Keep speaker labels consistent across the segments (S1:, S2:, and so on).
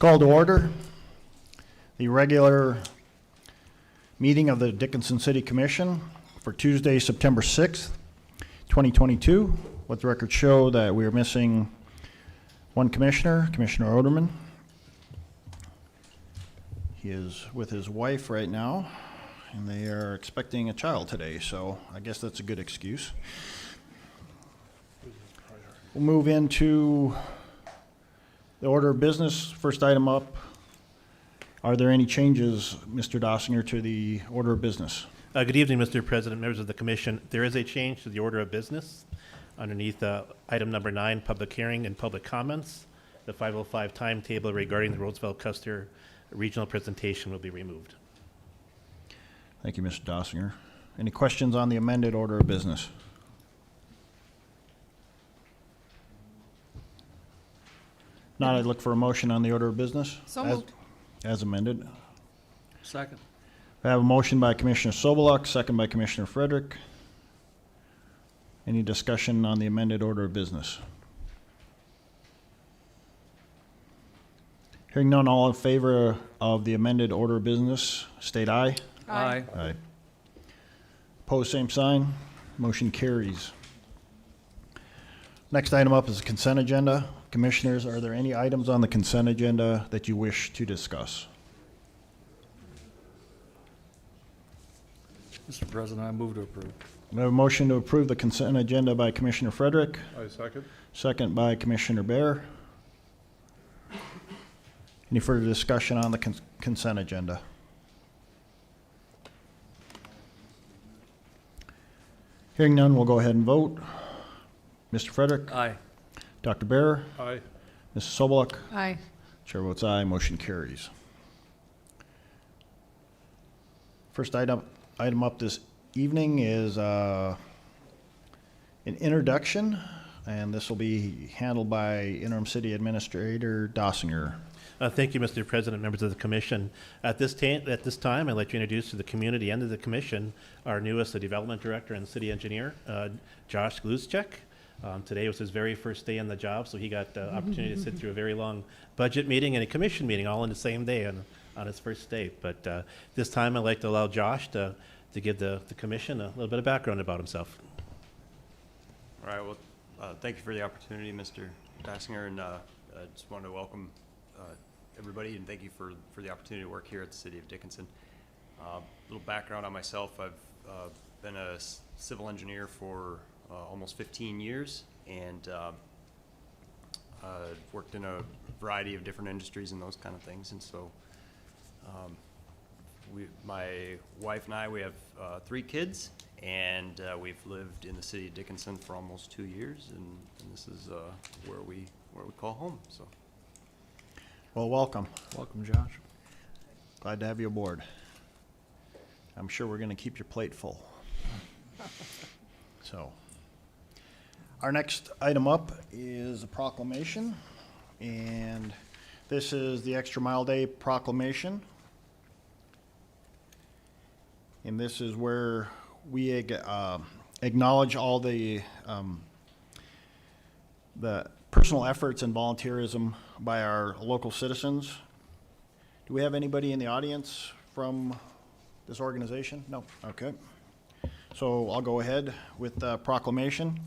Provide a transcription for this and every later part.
S1: Call to order the regular meeting of the Dickinson City Commission for Tuesday, September 6th, 2022. Let the record show that we are missing one commissioner, Commissioner Oderman. He is with his wife right now, and they are expecting a child today, so I guess that's a good excuse. We'll move into the order of business. First item up, are there any changes, Mr. Dossinger, to the order of business?
S2: Good evening, Mr. President, members of the Commission. There is a change to the order of business. Underneath item number 9, public hearing and public comments, the 505 timetable regarding the Roosevelt-Custer regional presentation will be removed.
S1: Thank you, Mr. Dossinger. Any questions on the amended order of business? Not, I'd look for a motion on the order of business.
S3: So moved.
S1: As amended.
S3: Second.
S1: I have a motion by Commissioner Sobeluk, second by Commissioner Frederick. Any discussion on the amended order of business? Hearing none, all in favor of the amended order of business, state aye.
S3: Aye.
S1: Aye. Opposed, same sign. Motion carries. Next item up is the consent agenda. Commissioners, are there any items on the consent agenda that you wish to discuss?
S4: Mr. President, I move to approve.
S1: We have a motion to approve the consent agenda by Commissioner Frederick,
S4: I second.
S1: second by Commissioner Bear. Any further discussion on the consent agenda? Hearing none, we'll go ahead and vote. Mr. Frederick?
S4: Aye.
S1: Dr. Bear?
S4: Aye.
S1: Mrs. Sobeluk?
S3: Aye.
S1: Chair votes aye, motion carries. First item up this evening is an introduction, and this will be handled by Interim City Administrator Dossinger.
S2: Thank you, Mr. President, members of the Commission. At this time, I'd like to introduce to the community and to the Commission our newest Development Director and City Engineer, Josh Gluszczyk. Today was his very first day on the job, so he got the opportunity to sit through a very long budget meeting and a commission meeting all in the same day on his first day. But this time I'd like to allow Josh to give the Commission a little bit of background about himself.
S5: All right, well, thank you for the opportunity, Mr. Dossinger, and I just wanted to welcome everybody and thank you for the opportunity to work here at the City of Dickinson. A little background on myself. I've been a civil engineer for almost 15 years and worked in a variety of different industries and those kind of things. And so my wife and I, we have 3 kids, and we've lived in the City of Dickinson for almost 2 years, and this is where we call home. So,
S1: Well, welcome.
S4: Welcome, Josh.
S1: Glad to have you aboard. I'm sure we're going to keep your plate full. So, our next item up is a proclamation, and this is the Extra Mile Day proclamation. And this is where we acknowledge all the personal efforts and volunteerism by our local citizens. Do we have anybody in the audience from this organization? No. Okay. So I'll go ahead with the proclamation.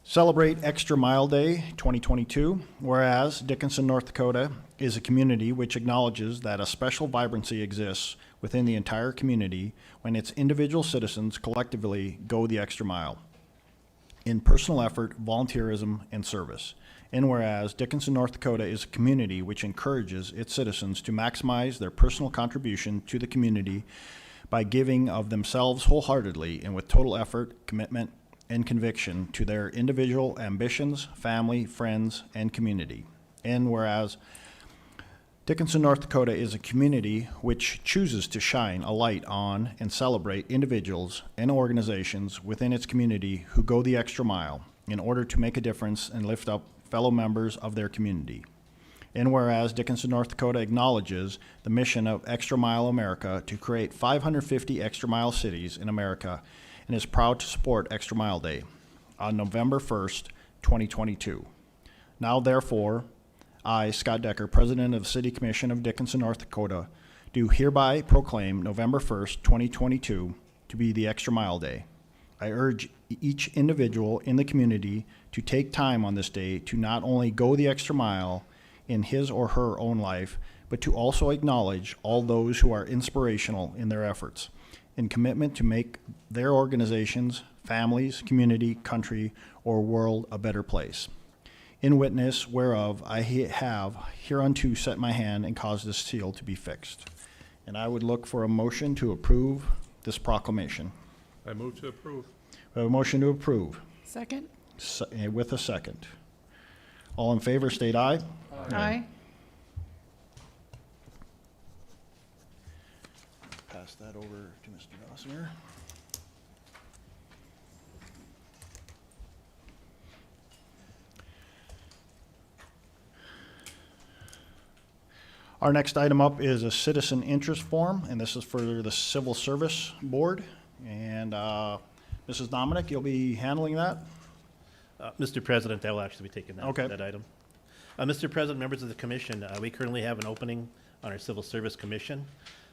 S1: Celebrate Extra Mile Day 2022, whereas Dickinson, North Dakota is a community which acknowledges that a special vibrancy exists within the entire community when its individual citizens collectively go the extra mile in personal effort, volunteerism, and service. And whereas Dickinson, North Dakota is a community which encourages its citizens to maximize their personal contribution to the community by giving of themselves wholeheartedly and with total effort, commitment, and conviction to their individual ambitions, family, friends, and community. And whereas Dickinson, North Dakota is a community which chooses to shine a light on and celebrate individuals and organizations within its community who go the extra mile in order to make a difference and lift up fellow members of their community. And whereas Dickinson, North Dakota acknowledges the mission of Extra Mile America to create 550 extra mile cities in America and is proud to support Extra Mile Day on November 1st, 2022. Now, therefore, I, Scott Decker, President of the City Commission of Dickinson, North Dakota, do hereby proclaim November 1st, 2022 to be the Extra Mile Day. I urge each individual in the community to take time on this day to not only go the extra mile in his or her own life, but to also acknowledge all those who are inspirational in their efforts and commitment to make their organizations, families, community, country, or world a better place. In witness whereof I have hereunto set my hand and caused this seal to be fixed. And I would look for a motion to approve this proclamation.
S3: I move to approve.
S1: We have a motion to approve
S6: Second?
S1: with a second. All in favor, state aye.
S6: Aye.
S1: Pass that over to Mr. Dossier. Our next item up is a citizen interest form, and this is for the Civil Service Board. And Mrs. Dominic, you'll be handling that?
S2: Mr. President, I will actually be taking
S1: Okay.
S2: that item. Mr. President, members of the commission, we currently have an opening on our Civil Service Commission.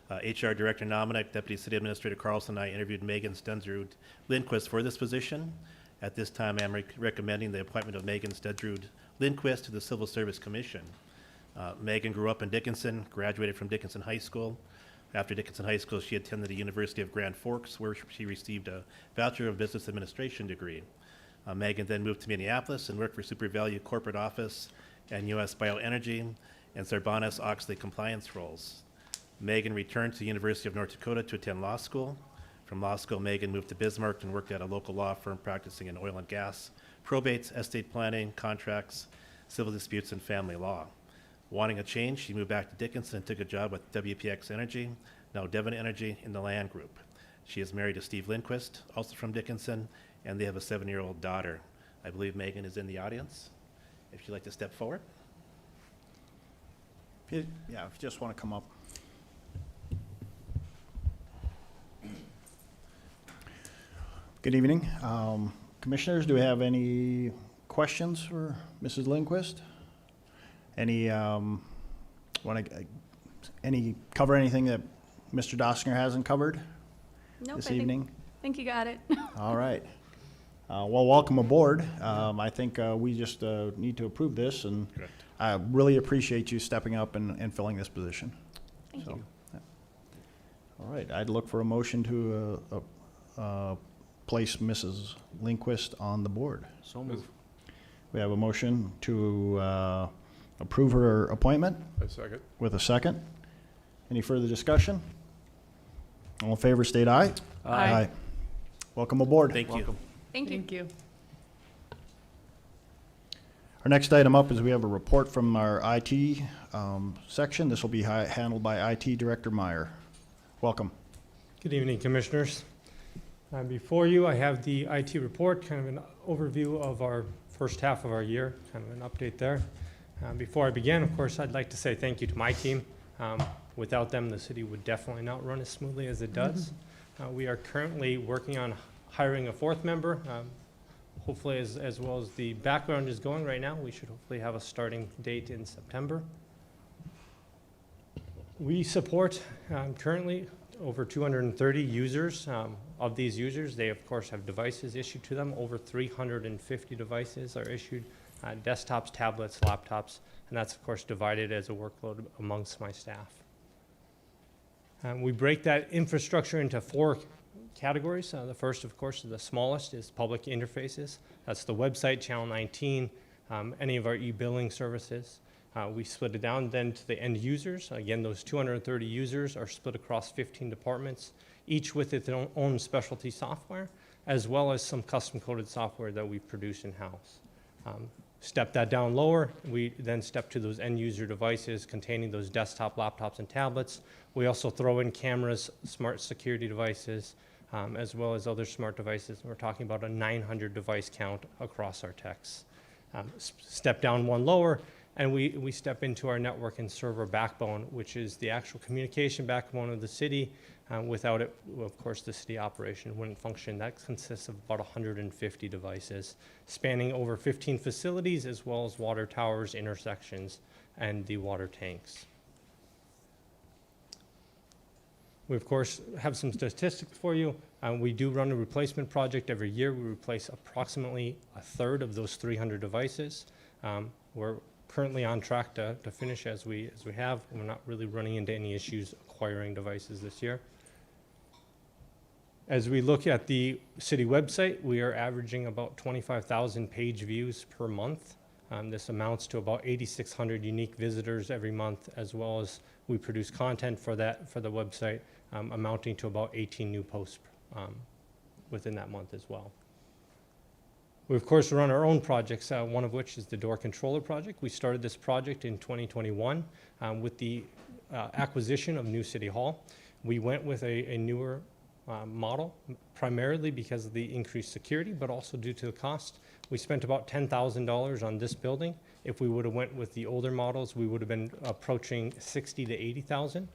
S2: HR Director Nominic, Deputy City Administrator Carlson, and I interviewed Megan Stensrud Lindquist for this position. At this time, I'm recommending the appointment of Megan Stensrud Lindquist to the Civil Service Commission. Megan grew up in Dickinson, graduated from Dickinson High School. After Dickinson High School, she attended the University of Grand Forks, where she received a Bachelor of Business Administration degree. Megan then moved to Minneapolis and worked for Super Value Corporate Office and U.S. Bioenergy and Sarbanes-Oxley compliance roles. Megan returned to the University of North Dakota to attend law school. From law school, Megan moved to Bismarck and worked at a local law firm practicing in oil and gas, probates, estate planning, contracts, civil disputes, and family law. Wanting a change, she moved back to Dickinson and took a job with WPX Energy, now Devon Energy, in the land group. She is married to Steve Lindquist, also from Dickinson, and they have a 7-year-old daughter. I believe Megan is in the audience. If you'd like to step forward.
S1: Yeah, if you just want to come up. Good evening. Commissioners, do we have any questions for Mrs. Lindquist? Any, cover anything that Mr. Dossier hasn't covered
S7: Nope,
S1: this
S7: I
S1: evening?
S7: think you got it.
S1: All right. Well, welcome aboard. I think we just need to approve this, and
S2: Correct.
S1: I really appreciate you stepping up and filling this position.
S7: Thank
S1: So,
S7: you.
S1: yeah. All right, I'd look for a motion to place Mrs. Lindquist on the board.
S4: So moved.
S1: We have a motion to approve her appointment
S3: I second.
S1: with a second. Any further discussion? All in favor, state aye.
S6: Aye.
S1: Welcome aboard.
S2: Thank you.
S4: Welcome.
S7: Thank you.
S6: Thank you.
S1: Our next item up is we have a report from our IT section. This will be handled by IT Director Meyer. Welcome.
S8: Good evening, Commissioners. Before you, I have the IT report, kind of an overview of our first half of our year, kind of an update there. Before I begin, of course, I'd like to say thank you to my team. Without them, the city would definitely not run as smoothly as it does. We are currently working on hiring a fourth member. Hopefully, as well as the background is going right now, we should hopefully have a starting date in September. We support currently over 230 users. Of these users, they of course have devices issued to them. Over 350 devices are issued, desktops, tablets, laptops, and that's of course divided as a workload amongst my staff. We break that infrastructure into 4 categories. The first, of course, the smallest is public interfaces. That's the website, Channel 19, any of our e-billing services. We split it down then to the end users. Again, those 230 users are split across 15 departments, each with its own specialty software, as well as some custom-coded software that we produce in-house. Step that down lower, we then step to those end user devices containing those desktop, laptops, and tablets. We also throw in cameras, smart security devices, as well as other smart devices. We're talking about a 900 device count across our techs. Step down one lower, and we step into our network and server backbone, which is the actual communication backbone of the city. Without it, of course, the city operation wouldn't function. That consists of about 150 devices spanning over 15 facilities, as well as water towers, intersections, and the water tanks. We, of course, have some statistics for you. We do run a replacement project every year. We replace approximately a third of those 300 devices. We're currently on track to finish as we have. We're not really running into any issues acquiring devices this year. As we look at the city website, we are averaging about 25,000 page views per month. This amounts to about 8,600 unique visitors every month, as well as we produce content for the website, amounting to about 18 new posts within that month as well. We, of course, run our own projects, one of which is the door controller project. We started this project in 2021 with the acquisition of New City Hall. We went with a newer model, primarily because of the increased security, but also due to the cost. We spent about $10,000 on this building. If we would have went with the older models, we would have been approaching $60,000 to $80,000.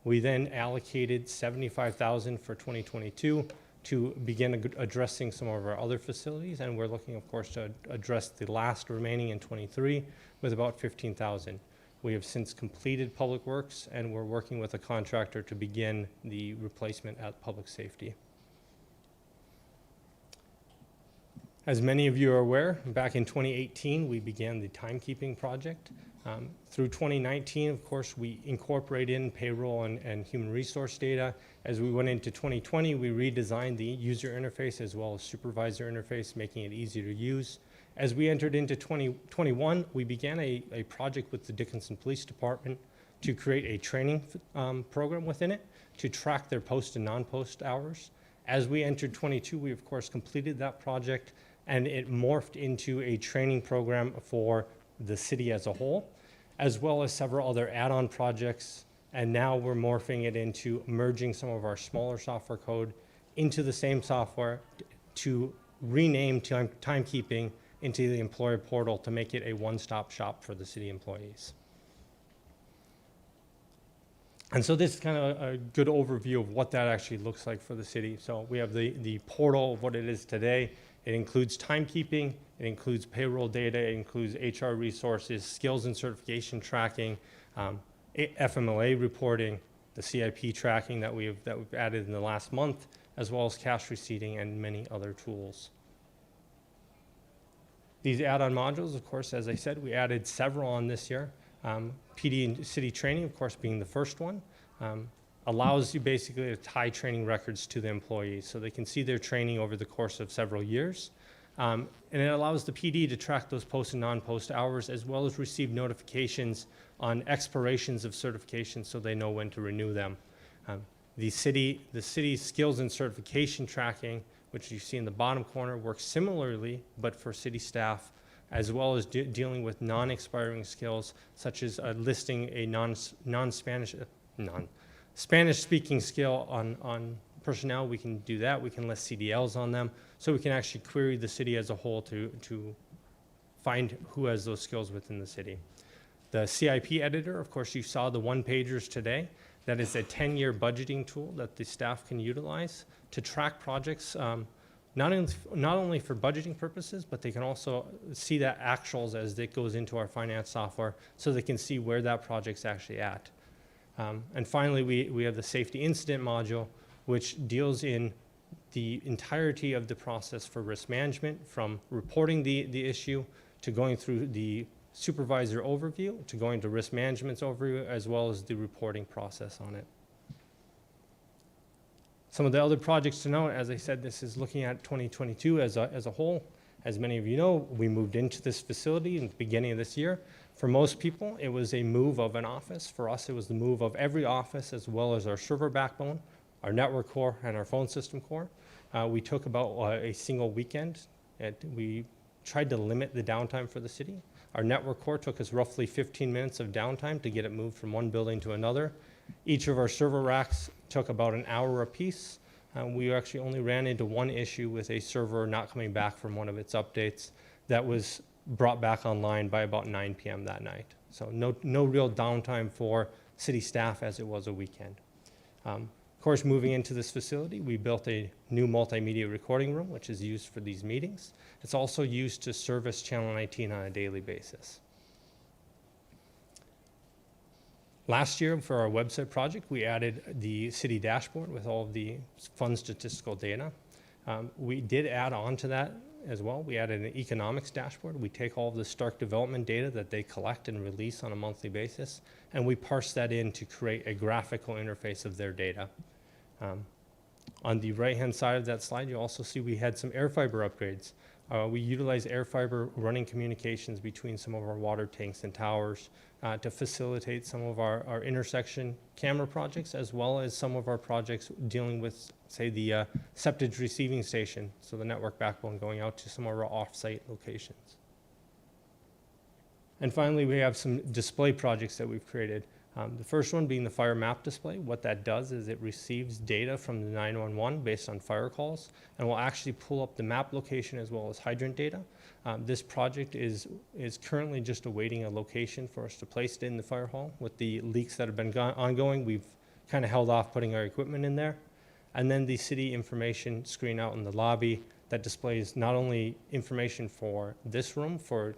S8: We then allocated $75,000 for 2022 to begin addressing some of our other facilities, and we're looking, of course, to address the last remaining in 23 with about $15,000. We have since completed Public Works, and we're working with a contractor to begin the replacement at Public Safety. As many of you are aware, back in 2018, we began the timekeeping project. Through 2019, of course, we incorporate in payroll and human resource data. As we went into 2020, we redesigned the user interface as well as supervisor interface, making it easier to use. As we entered into 2021, we began a project with the Dickinson Police Department to create a training program within it to track their post and non-post hours. As we entered 22, we, of course, completed that project, and it morphed into a training program for the city as a whole, as well as several other add-on projects. And now we're morphing it into merging some of our smaller software code into the same software to rename timekeeping into the employer portal to make it a one-stop shop for the city employees. And so this is kind of a good overview of what that actually looks like for the city. So we have the portal of what it is today. It includes timekeeping, it includes payroll data, it includes HR resources, skills and certification tracking, FMLA reporting, the CIP tracking that we've added in the last month, as well as cash receipting and many other tools. These add-on modules, of course, as I said, we added several on this year. PD and city training, of course, being the first one, allows you basically to tie training records to the employees so they can see their training over the course of several years. And it allows the PD to track those post and non-post hours, as well as receive notifications on expirations of certifications so they know when to renew them. The city's skills and certification tracking, which you see in the bottom corner, works similarly, but for city staff, as well as dealing with non-expiring skills, such as listing a Spanish-speaking skill on personnel. We can do that. We can list CDLs on them, so we can actually query the city as a whole to find who has those skills within the city. The CIP editor, of course, you saw the one-pagers today. That is a 10-year budgeting tool that the staff can utilize to track projects, not only for budgeting purposes, but they can also see that actuals as it goes into our finance software, so they can see where that project's actually at. And finally, we have the safety incident module, which deals in the entirety of the process for risk management, from reporting the issue to going through the supervisor overview to going to risk management's overview, as well as the reporting process on it. Some of the other projects to note, as I said, this is looking at 2022 as a whole. As many of you know, we moved into this facility in the beginning of this year. For most people, it was a move of an office. For us, it was the move of every office, as well as our server backbone, our network core, and our phone system core. We took about a single weekend. We tried to limit the downtime for the city. Our network core took us roughly 15 minutes of downtime to get it moved from one building to another. Each of our server racks took about an hour apiece. We actually only ran into one issue with a server not coming back from one of its updates that was brought back online by about 9 p.m. that night. So no real downtime for city staff as it was a weekend. Of course, moving into this facility, we built a new multimedia recording room, which is used for these meetings. It's also used to service Channel 19 on a daily basis. Last year, for our website project, we added the city dashboard with all of the fun statistical data. We did add on to that as well. We added an economics dashboard. We take all of the Stark development data that they collect and release on a monthly basis, and we parse that in to create a graphical interface of their data. On the right-hand side of that slide, you also see we had some air fiber upgrades. We utilize air fiber running communications between some of our water tanks and towers to facilitate some of our intersection camera projects, as well as some of our projects dealing with, say, the septage receiving station, so the network backbone going out to some of our off-site locations. And finally, we have some display projects that we've created. The first one being the fire map display. What that does is it receives data from the 911 based on fire calls, and will actually pull up the map location as well as hydrant data. This project is currently just awaiting a location for us to place it in the fire hall. With the leaks that have been ongoing, we've kind of held off putting our equipment in there. And then the city information screen out in the lobby that displays not only information for this room for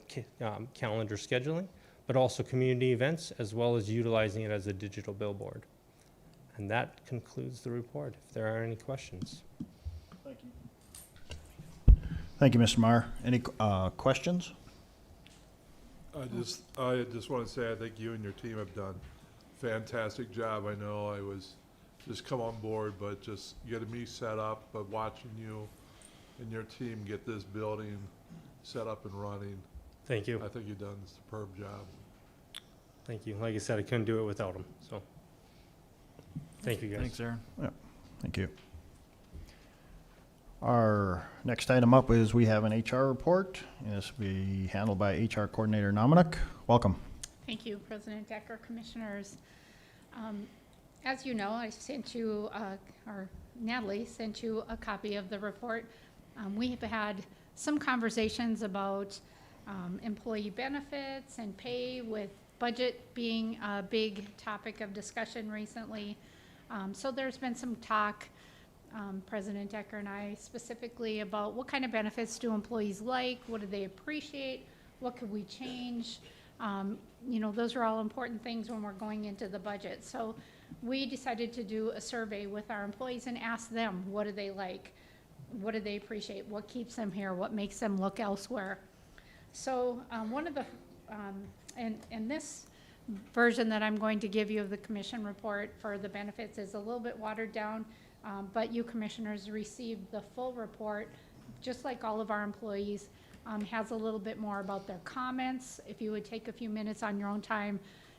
S8: calendar scheduling, but also community events, as well as utilizing it as a digital billboard. And that concludes the report, if there are any questions.
S1: Thank you. Thank you, Mr. Meyer. Any questions?
S3: I just want to say I think you and your team have done a fantastic job. I know I was just come on board, but just getting me set up, but watching you and your team get this building set up and running,
S8: Thank you.
S3: I think you've done a superb job.
S8: Thank you. Like I said, I couldn't do it without them, so. Thank you, guys.
S4: Thanks, Aaron.
S1: Thank you. Our next item up is we have an HR report, and this will be handled by HR Coordinator Nominuk. Welcome.
S6: Thank you, President Decker, Commissioners. As you know, I sent you, or Natalie sent you a copy of the report. We have had some conversations about employee benefits and pay, with budget being a big topic of discussion recently. So there's been some talk, President Decker and I specifically, about what kind of benefits do employees like, what do they appreciate, what could we change? You know, those are all important things when we're going into the budget. So we decided to do a survey with our employees and ask them, what do they like? What do they appreciate? What keeps them here? What makes them look elsewhere? So one of the, and this version that I'm going to give you of the commission report for the benefits is a little bit watered down, but you commissioners received the full report, just like all of our employees. Has a little bit more about their comments. If you would take a few minutes on your own time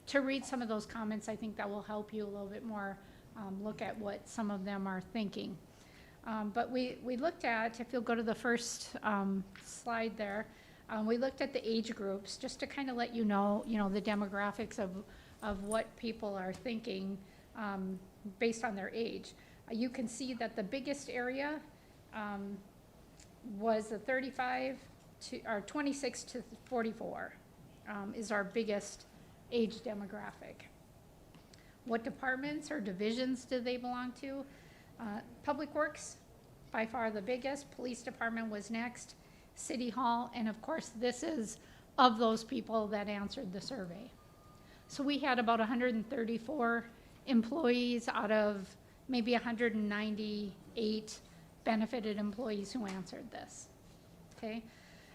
S6: to read some of those comments, I think that will help you a little bit more look at what some of them are thinking. But we looked at, if you'll go to the first slide there, we looked at the age groups just to kind of let you know the demographics of what people are thinking based on their age. You can see that the biggest area was the 26 to 44 is our biggest age demographic. What departments or divisions do they belong to? Public Works, by far the biggest. Police Department was next. City Hall, and of course this is of those people that answered the survey. So we had about 134 employees out of maybe 198 benefited employees who answered this, okay?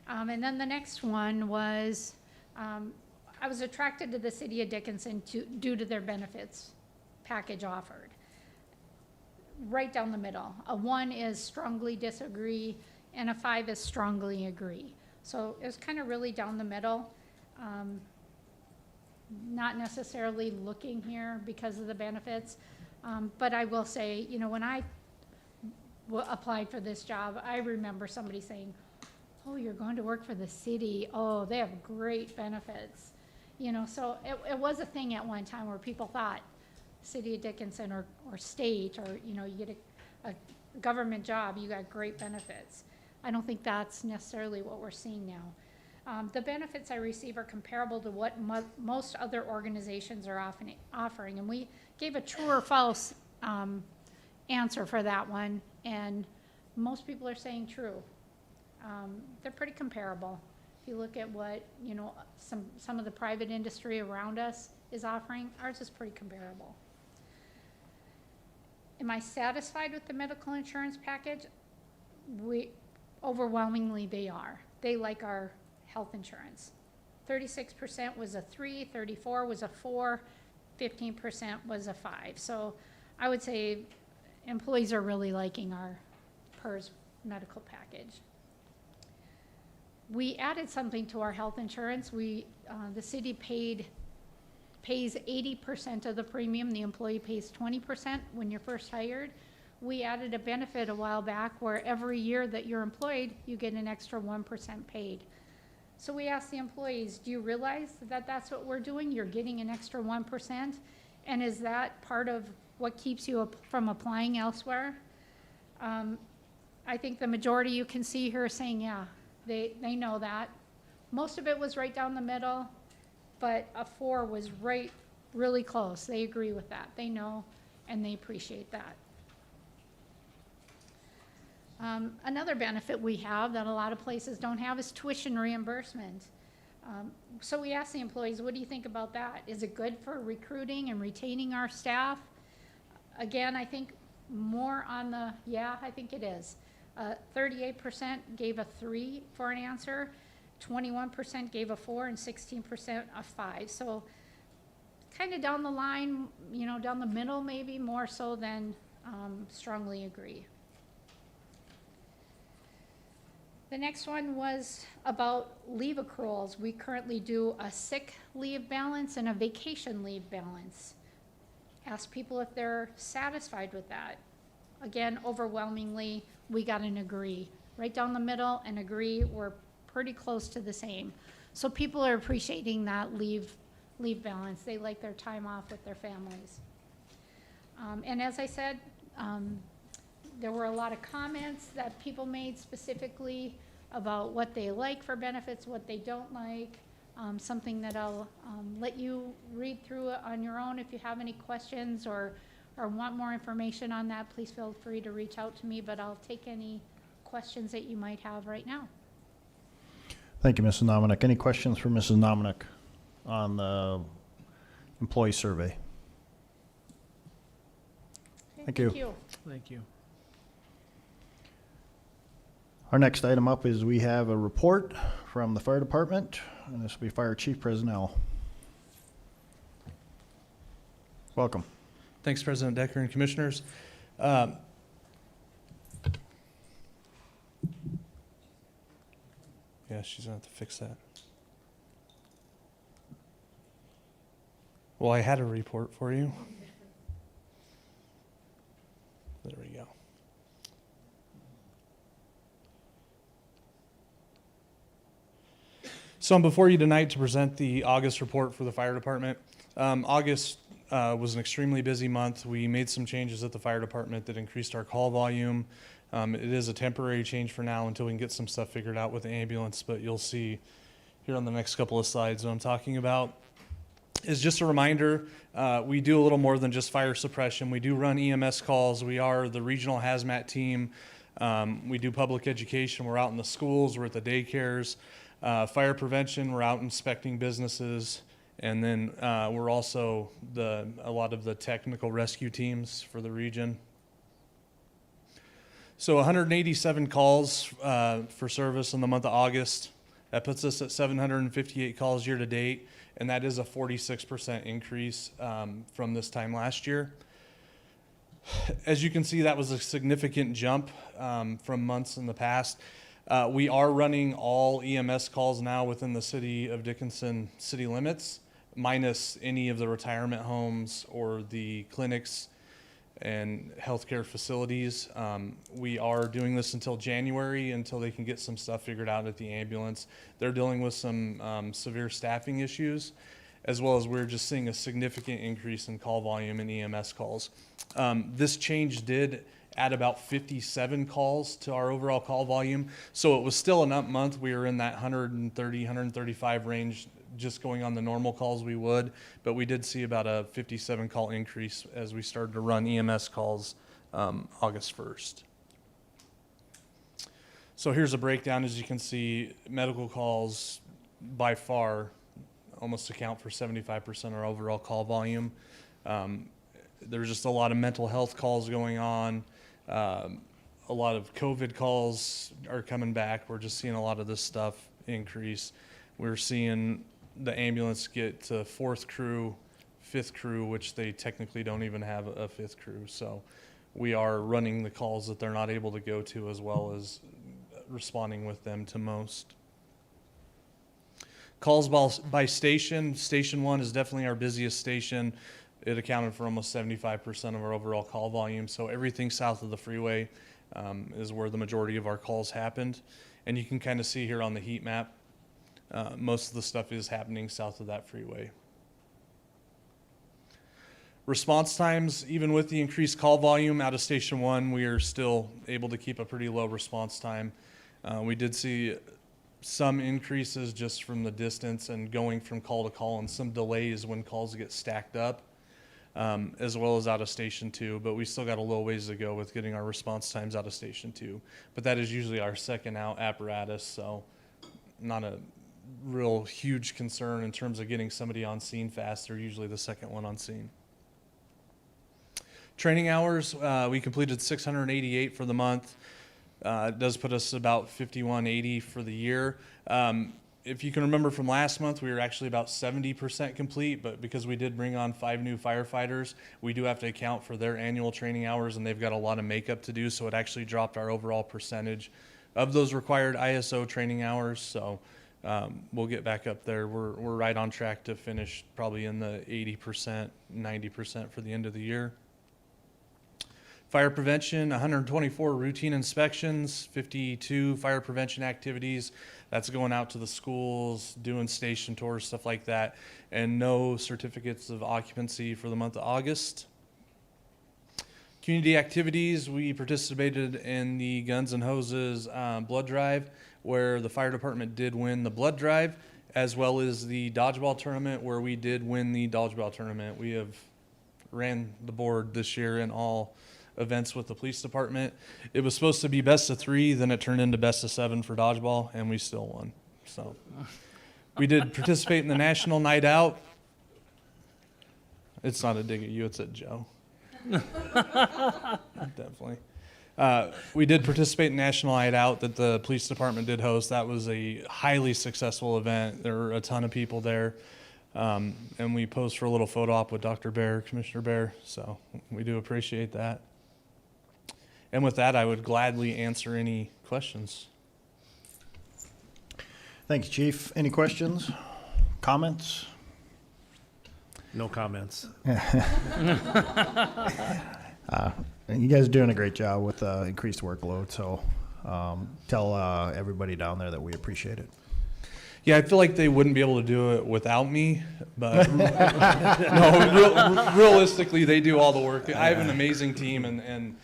S6: And then the next one was, I was attracted to the city of Dickinson due to their benefits package offered. Right down the middle. A 1 is strongly disagree, and a 5 is strongly agree. So it was kind of really down the middle. Not necessarily looking here because of the benefits, but I will say, when I applied for this job, I remember somebody saying, oh, you're going to work for the city. Oh, they have great benefits. So it was a thing at one time where people thought city of Dickinson or state, or, you get a government job, you got great benefits. I don't think that's necessarily what we're seeing now. The benefits I receive are comparable to what most other organizations are offering, and we gave a true or false answer for that one, and most people are saying true. They're pretty comparable. If you look at what, you know, some of the private industry around us is offering, ours is pretty comparable. Am I satisfied with the medical insurance package? Overwhelmingly they are. They like our health insurance. 36% was a 3, 34 was a 4, 15% was a 5. So I would say employees are really liking our PERS medical package. We added something to our health insurance. The city pays 80% of the premium. The employee pays 20% when you're first hired. We added a benefit a while back where every year that you're employed, you get an extra 1% paid. So we asked the employees, do you realize that that's what we're doing? You're getting an extra 1%? And is that part of what keeps you from applying elsewhere? I think the majority you can see here are saying, yeah, they know that. Most of it was right down the middle, but a 4 was really close. They agree with that. They know, and they appreciate that. Another benefit we have that a lot of places don't have is tuition reimbursement. So we asked the employees, what do you think about that? Is it good for recruiting and retaining our staff? Again, I think more on the, yeah, I think it is. 38% gave a 3 for an answer, 21% gave a 4, and 16% a 5. So kind of down the line, you know, down the middle maybe, more so than strongly agree. The next one was about leave accruals. We currently do a sick leave balance and a vacation leave balance. Ask people if they're satisfied with that. Again, overwhelmingly, we got an agree. Right down the middle and agree, we're pretty close to the same. So people are appreciating that leave balance. They like their time off with their families. And as I said, there were a lot of comments that people made specifically about what they like for benefits, what they don't like. Something that I'll let you read through on your own. If you have any questions or want more information on that, please feel free to reach out to me, but I'll take any questions that you might have right now.
S1: Thank you, Mrs. Nominick. Any questions for Mrs. Nominick on the employee survey?
S6: Okay,
S1: Thank you.
S4: Thank you.
S1: Our next item up is we have a report from the fire department, and this will be Fire Chief Personnel. Welcome.
S7: Thanks, President Decker and Commissioners. Yeah, she's gonna have to fix that. Well, I had a report for you. There we go. So I'm before you tonight to present the August report for the fire department. August was an extremely busy month. We made some changes at the fire department that increased our call volume. It is a temporary change for now until we can get some stuff figured out with the ambulance, but you'll see here on the next couple of slides what I'm talking about. Is just a reminder, we do a little more than just fire suppression. We do run EMS calls. We are the regional hazmat team. We do public education. We're out in the schools. We're at the daycares. Fire prevention, we're out inspecting businesses. And then we're also a lot of the technical rescue teams for the region. So 187 calls for service in the month of August. That puts us at 758 calls year to date, and that is a 46% increase from this time last year. As you can see, that was a significant jump from months in the past. We are running all EMS calls now within the city of Dickinson city limits, minus any of the retirement homes or the clinics and healthcare facilities. We are doing this until January, until they can get some stuff figured out at the ambulance. They're dealing with some severe staffing issues, as well as we're just seeing a significant increase in call volume in EMS calls. This change did add about 57 calls to our overall call volume. So it was still an up month. We were in that 130, 135 range just going on the normal calls we would, but we did see about a 57 call increase as we started to run EMS calls August 1st. So here's a breakdown. As you can see, medical calls by far almost account for 75% of our overall call volume. There's just a lot of mental health calls going on. A lot of COVID calls are coming back. We're just seeing a lot of this stuff increase. We're seeing the ambulance get to 4th crew, 5th crew, which they technically don't even have a 5th crew. So we are running the calls that they're not able to go to, as well as responding with them to most. Calls by station. Station 1 is definitely our busiest station. It accounted for almost 75% of our overall call volume. So everything south of the freeway is where the majority of our calls happened. And you can kind of see here on the heat map, most of the stuff is happening south of that freeway. Response times, even with the increased call volume out of Station 1, we are still able to keep a pretty low response time. We did see some increases just from the distance and going from call to call, and some delays when calls get stacked up, as well as out of Station 2, but we still got a little ways to go with getting our response times out of Station 2. But that is usually our second out apparatus, so not a real huge concern in terms of getting somebody on scene fast. They're usually the second one on scene. Training hours, we completed 688 for the month. It does put us about 5180 for the year. If you can remember from last month, we were actually about 70% complete, but because we did bring on 5 new firefighters, we do have to account for their annual training hours, and they've got a lot of makeup to do, so it actually dropped our overall percentage of those required ISO training hours. So we'll get back up there. We're right on track to finish probably in the 80%, 90% for the end of the year. Fire prevention, 124 routine inspections, 52 fire prevention activities. That's going out to the schools, doing station tours, stuff like that, and no certificates of occupancy for the month of August. Community activities, we participated in the Guns and Hoses blood drive, where the fire department did win the blood drive, as well as the dodgeball tournament, where we did win the dodgeball tournament. We have ran the board this year in all events with the police department. It was supposed to be best of 3, then it turned into best of 7 for dodgeball, and we still won. So we did participate in the National Night Out. It's not a dig at you, it's at Joe. Definitely. We did participate in National Night Out that the police department did host. That was a highly successful event. There were a ton of people there. And we posed for a little photo op with Dr. Bear, Commissioner Bear. So we do appreciate that. And with that, I would gladly answer any questions.
S1: Thank you, Chief. Any questions, comments?
S2: No comments.
S1: You guys are doing a great job with increased workload, so tell everybody down there that we appreciate it.
S7: Yeah, I feel like they wouldn't be able to do it without me, but no, realistically, they do all the work. I have an amazing team, and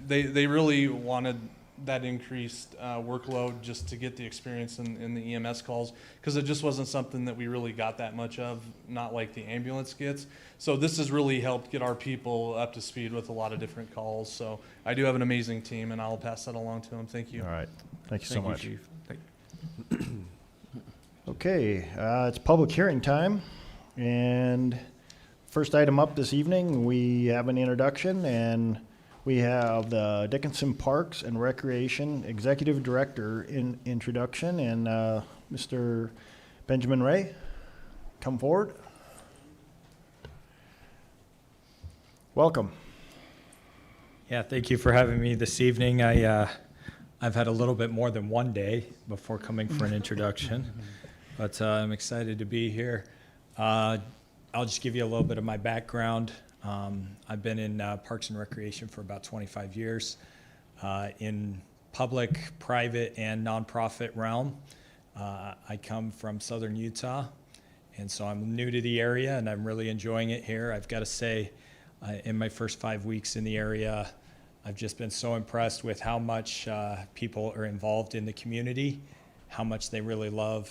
S7: they really wanted that increased workload just to get the experience in the EMS calls, because it just wasn't something that we really got that much of, not like the ambulance gets. So this has really helped get our people up to speed with a lot of different calls. So I do have an amazing team, and I'll pass that along to them. Thank you.
S1: All right. Thank you so much.
S4: Chief.
S1: Okay, it's public hearing time, and first item up this evening, we have an introduction, and we have the Dickinson Parks and Recreation Executive Director introduction, and Mr. Benjamin Ray, come forward. Welcome.
S9: Yeah, thank you for having me this evening. I've had a little bit more than one day before coming for an introduction, but I'm excited to be here. I'll just give you a little bit of my background. I've been in Parks and Recreation for about 25 years in public, private, and nonprofit realm. I come from southern Utah, and so I'm new to the area, and I'm really enjoying it here. I've got to say, in my first 5 weeks in the area, I've just been so impressed with how much people are involved in the community, how much they really love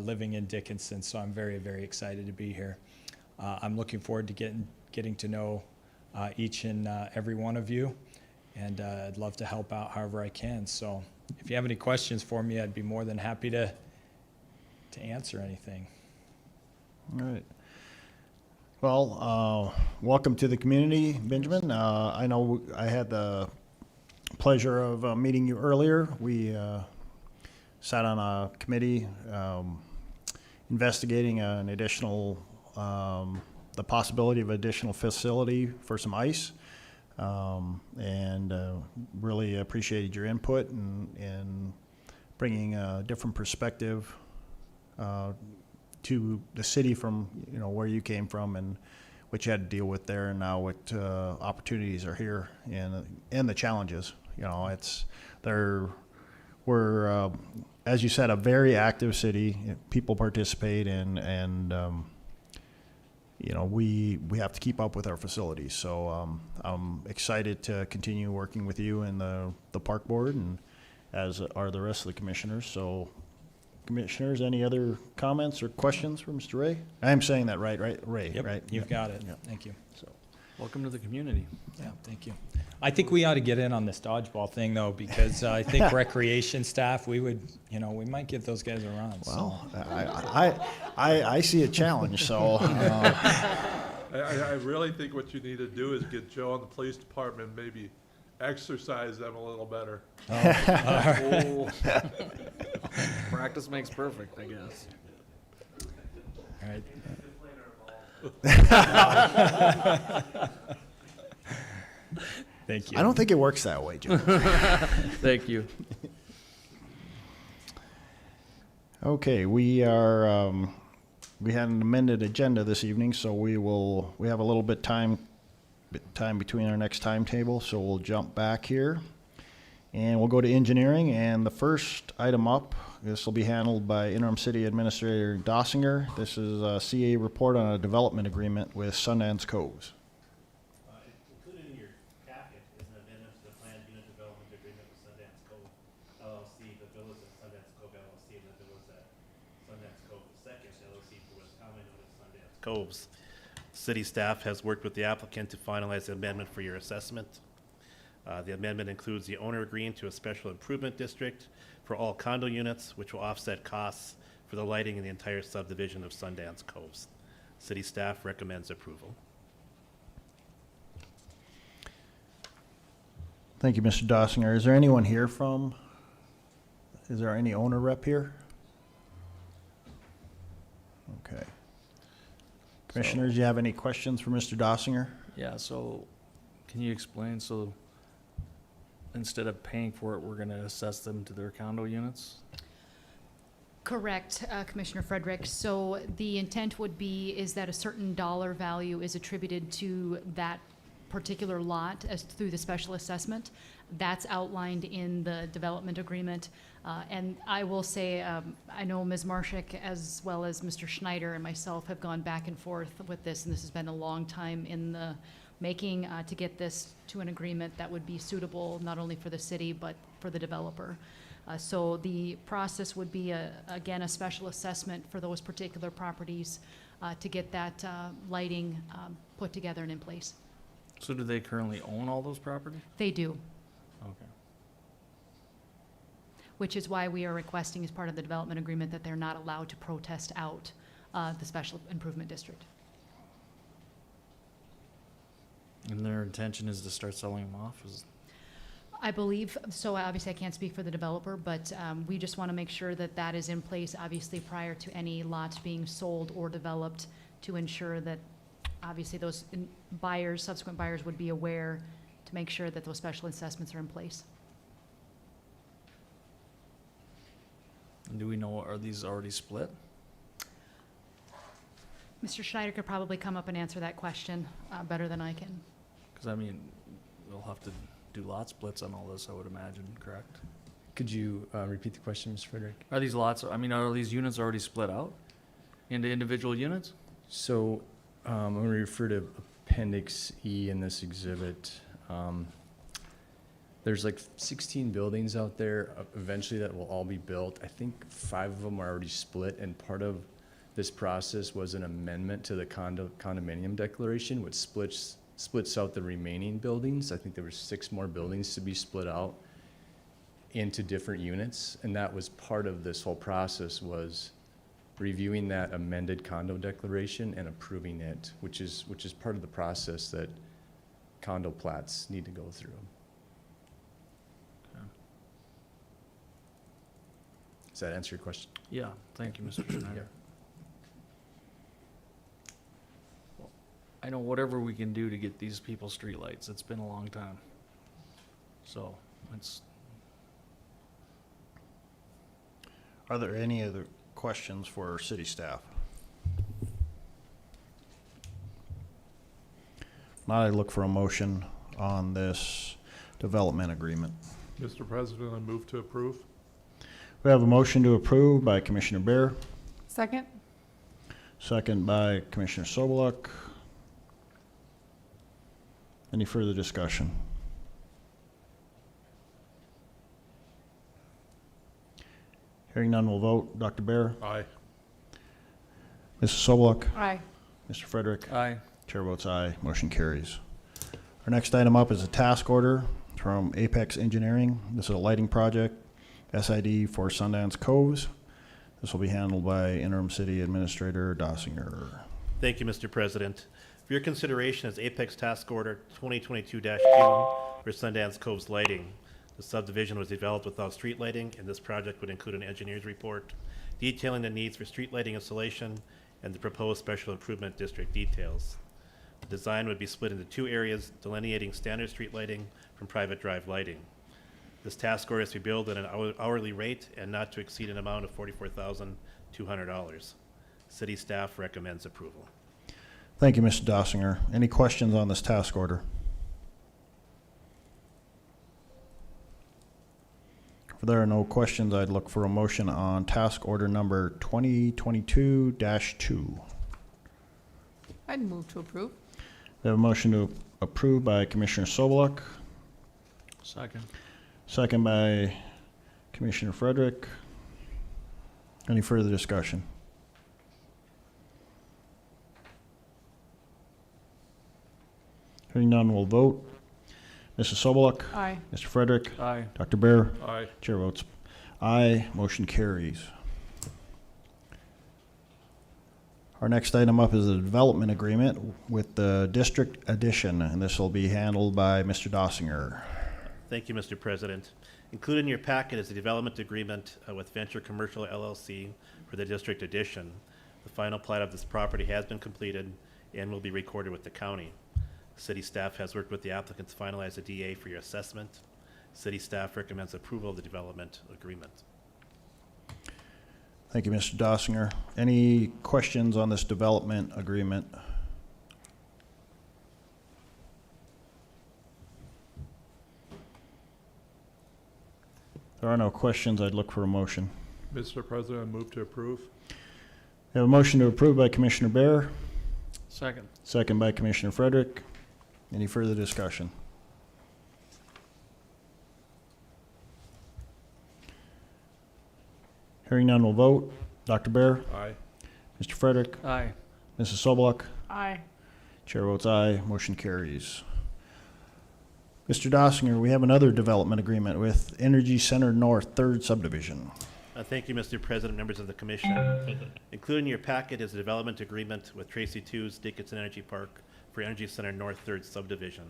S9: living in Dickinson. So I'm very, very excited to be here. I'm looking forward to getting to know each and every one of you, and I'd love to help out however I can. So if you have any questions for me, I'd be more than happy to answer anything.
S1: All right. Well, welcome to the community, Benjamin. I know I had the pleasure of meeting you earlier. We sat on a committee investigating an additional, the possibility of additional facility for some ice. And really appreciated your input and bringing a different perspective to the city from, you know, where you came from and what you had to deal with there, and now what opportunities are here and the challenges. You know, we're as you said, a very active city. People participate and you know, we have to keep up with our facilities. So I'm excited to continue working with you and the park board, and as are the rest of the commissioners. So, commissioners, any other comments or questions for Mr. Ray? I am saying that right? Ray,
S9: Yep,
S1: right?
S9: you've got it.
S1: Yep.
S9: Thank you.
S1: So,
S4: Welcome to the community.
S9: Yeah, thank you. I think we ought to get in on this dodgeball thing, though, because I think recreation staff, we might give those guys a run.
S1: well, I see a challenge. So,
S3: I really think what you need to do is get Joe and the police department, maybe exercise them a little better. Oh.
S4: Practice makes perfect, I guess.
S9: All right. Thank you.
S1: I don't think it works that way, Joe.
S4: Thank you.
S1: Okay, we are, we had an amended agenda this evening, so we have a little bit time between our next timetable, so we'll jump back here. And we'll go to engineering, and the first item up, this will be handled by Interim City Administrator Dossinger. This is a CA report on a development agreement with Sundance Coves.
S2: Included in your packet is an amendment to the planned unit development agreement with Sundance Cove LLC, the villas at Sundance Cove LLC, and the villas at Sundance Cove II LLC, for what's commonly known as Sundance Coves. City staff has worked with the applicant to finalize the amendment for your assessment. The amendment includes the owner agreeing to a special improvement district for all condo units, which will offset costs for the lighting in the entire subdivision of Sundance Coves. City staff recommends approval.
S1: Thank you, Mr. Dossinger. Is there anyone here is there any owner rep here? Okay. Commissioners, do you have any questions for Mr. Dossinger?
S4: Yeah, so can you explain, so instead of paying for it, we're gonna assess them to their condo units?
S10: Correct, Commissioner Frederick. So the intent would be is that a certain dollar value is attributed to that particular lot as through the special assessment. That's outlined in the development agreement. And I will say, I know Ms. Marshak as well as Mr. Schneider and myself have gone back and forth with this, and this has been a long time in the making to get this to an agreement that would be suitable not only for the city but for the developer. So the process would be, again, a special assessment for those particular properties to get that lighting put together and in place.
S4: So do they currently own all those properties?
S10: They do,
S4: Okay.
S10: which is why we are requesting as part of the development agreement that they're not allowed to protest out the special improvement district.
S4: And their intention is to start selling them off?
S10: I believe, so obviously I can't speak for the developer, but we just want to make sure that that is in place, obviously prior to any lots being sold or developed, to ensure that obviously those buyers, subsequent buyers would be aware to make sure that those special assessments are in place.
S4: And do we know, are these already split?
S10: Mr. Schneider could probably come up and answer that question better than I can.
S4: Because I mean, we'll have to do lot splits on all this, I would imagine, correct?
S11: Could you repeat the question, Mr. Frederick?
S4: Are these lots, I mean, are these units already split out into individual units?
S11: So I'm going to refer to Appendix E in this exhibit. There's like 16 buildings out there eventually that will all be built. I think 5 of them are already split, and part of this process was an amendment to the condominium declaration, which splits out the remaining buildings. I think there were 6 more buildings to be split out into different units, and that was part of this whole process, was reviewing that amended condo declaration and approving it, which is part of the process that condo plats need to go through. Does that answer your question?
S4: Yeah, thank you, Mr. Schneider. Well, I know whatever we can do to get these people streetlights, it's been a long time. So, it's,
S1: Are there any other questions for city staff? Now I look for a motion on this development agreement.
S3: Mr. President, I move to approve.
S1: We have a motion to approve by Commissioner Bear,
S12: Second?
S1: second by Commissioner Sobeluk. Any further discussion? Hearing none, we'll vote. Dr. Bear?
S3: Aye.
S1: Mrs. Sobeluk?
S12: Aye.
S1: Mr. Frederick?
S4: aye.
S1: Chair votes aye, motion carries. Our next item up is a task order from Apex Engineering. This is a lighting project, SID for Sundance Coves. This will be handled by Interim City Administrator Dossinger.
S2: Thank you, Mr. President. For your consideration is Apex Task Order 2022-2 for Sundance Coves lighting. The subdivision was developed without street lighting, and this project would include an engineer's report detailing the needs for street lighting installation and the proposed special improvement district details. The design would be split into 2 areas, delineating standard street lighting from private drive lighting. This task order is to be billed at an hourly rate and not to exceed an amount of $44,200. City staff recommends approval.
S1: Thank you, Mr. Dossinger. Any questions on this task order? If there are no questions, I'd look for a motion on task order number 2022-2.
S12: I'd move to approve.
S1: We have a motion to approve by Commissioner Sobeluk,
S4: Second.
S1: second by Commissioner Frederick. Any further discussion? Hearing none, we'll vote. Mrs. Sobeluk?
S12: Aye.
S1: Mr. Frederick?
S4: Aye.
S1: Dr. Bear?
S3: Aye.
S1: Chair votes aye, motion carries. Our next item up is a development agreement with the district addition, and this will be handled by Mr. Dossinger.
S2: Thank you, Mr. President. Included in your packet is a development agreement with Venture Commercial LLC for the district addition. The final plat of this property has been completed and will be recorded with the county. City staff has worked with the applicant to finalize the DA for your assessment. City staff recommends approval of the development agreement.
S1: Thank you, Mr. Dossinger. Any questions on this development agreement? If there are no questions, I'd look for a motion.
S3: Mr. President, I move to approve.
S1: We have a motion to approve by Commissioner Bear,
S4: Second.
S1: second by Commissioner Frederick. Any further discussion? Hearing none, we'll vote. Dr. Bear?
S3: Aye.
S1: Mr. Frederick?
S4: Aye.
S1: Mrs. Sobeluk?
S12: Aye.
S1: Chair votes aye, motion carries. Mr. Dossinger, we have another development agreement with Energy Center North, 3rd Subdivision.
S2: Thank you, Mr. President, members of the commission. Included in your packet is a development agreement with Tracy Two's Dickinson Energy Park for Energy Center North 3rd Subdivision.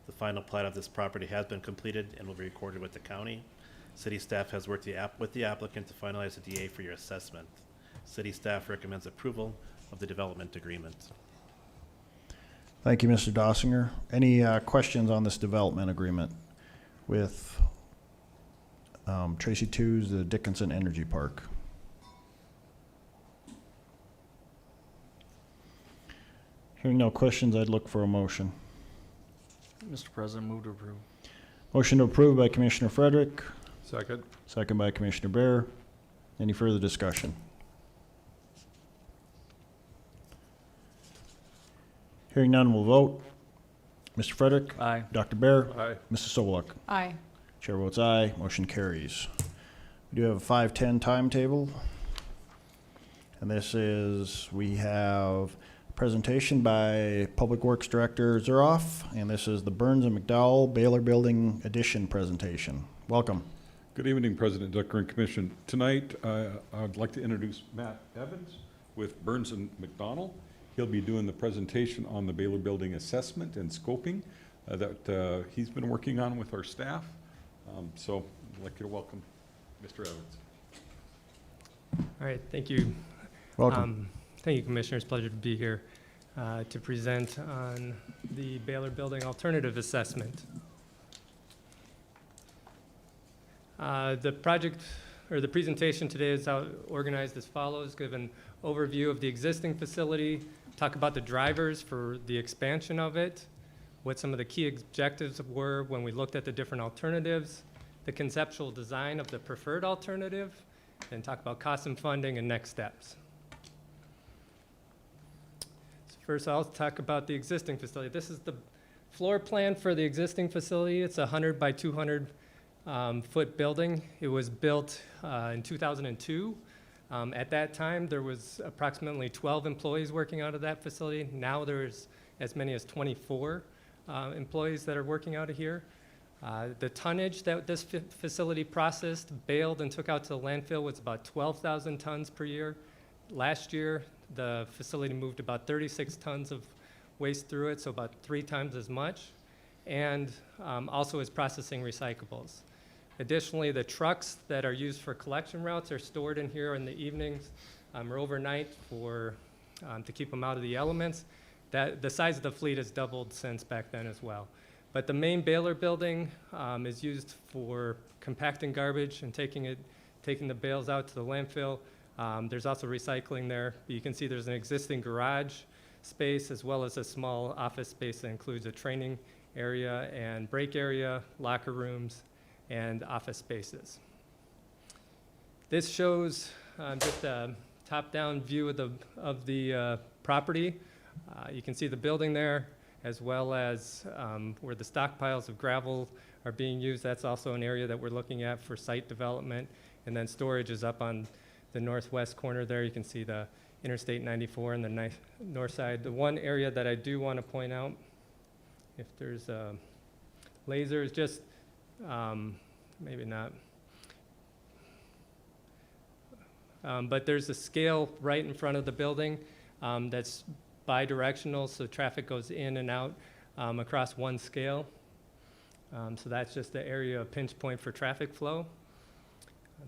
S2: The final plat of this property has been completed and will be recorded with the county. City staff has worked with the applicant to finalize the DA for your assessment. City staff recommends approval of the development agreement.
S1: Thank you, Mr. Dossinger. Any questions on this development agreement with Tracy Two's, the Dickinson Energy Park? Hearing no questions, I'd look for a motion.
S4: Mr. President, move to approve.
S1: Motion to approve by Commissioner Frederick,
S3: Second.
S1: second by Commissioner Bear. Any further discussion? Hearing none, we'll vote. Mr. Frederick?
S4: Aye.
S1: Dr. Bear?
S3: Aye.
S1: Mrs. Sobeluk?
S12: Aye.
S1: Chair votes aye, motion carries. We do have a 5:10 timetable. And this is, we have a presentation by Public Works Director Zuroff, and this is the Burns and McDowell Baylor Building Addition presentation. Welcome.
S13: Good evening, President Decker and Commission. Tonight, I'd like to introduce Matt Evans with Burns and McDonnell. He'll be doing the presentation on the Baylor Building assessment and scoping that he's been working on with our staff. So I'd like you to welcome Mr. Evans.
S14: All right, thank you.
S1: Welcome.
S14: Thank you, Commissioners. Pleasure to be here to present on the Baylor Building Alternative Assessment. The project, or the presentation today is organized as follows. Give an overview of the existing facility, talk about the drivers for the expansion of it, what some of the key objectives were when we looked at the different alternatives, the conceptual design of the preferred alternative, and talk about costs and funding and next steps. So first, I'll talk about the existing facility. This is the floor plan for the existing facility. It's a 100 by 200 foot building. It was built in 2002. At that time, there was approximately 12 employees working out of that facility. Now there's as many as 24 employees that are working out of here. The tonnage that this facility processed, baled, and took out to the landfill was about 12,000 tons per year. Last year, the facility moved about 36 tons of waste through it, so about 3 times as much, and also is processing recyclables. Additionally, the trucks that are used for collection routes are stored in here in the evenings or overnight for, to keep them out of the elements. The size of the fleet has doubled since back then as well. But the main Baylor building is used for compacting garbage and taking the bales out to the landfill. There's also recycling there. You can see there's an existing garage space as well as a small office space that includes a training area and break area, locker rooms, and office spaces. This shows just a top-down view of the property. You can see the building there, as well as where the stockpiles of gravel are being used. That's also an area that we're looking at for site development. And then storage is up on the northwest corner there. You can see the Interstate 94 on the north side. The one area that I do want to point out, if there's a laser, is just, maybe not. But there's a scale right in front of the building that's bi-directional, so traffic goes in and out across one scale. So that's just the area of pinch point for traffic flow.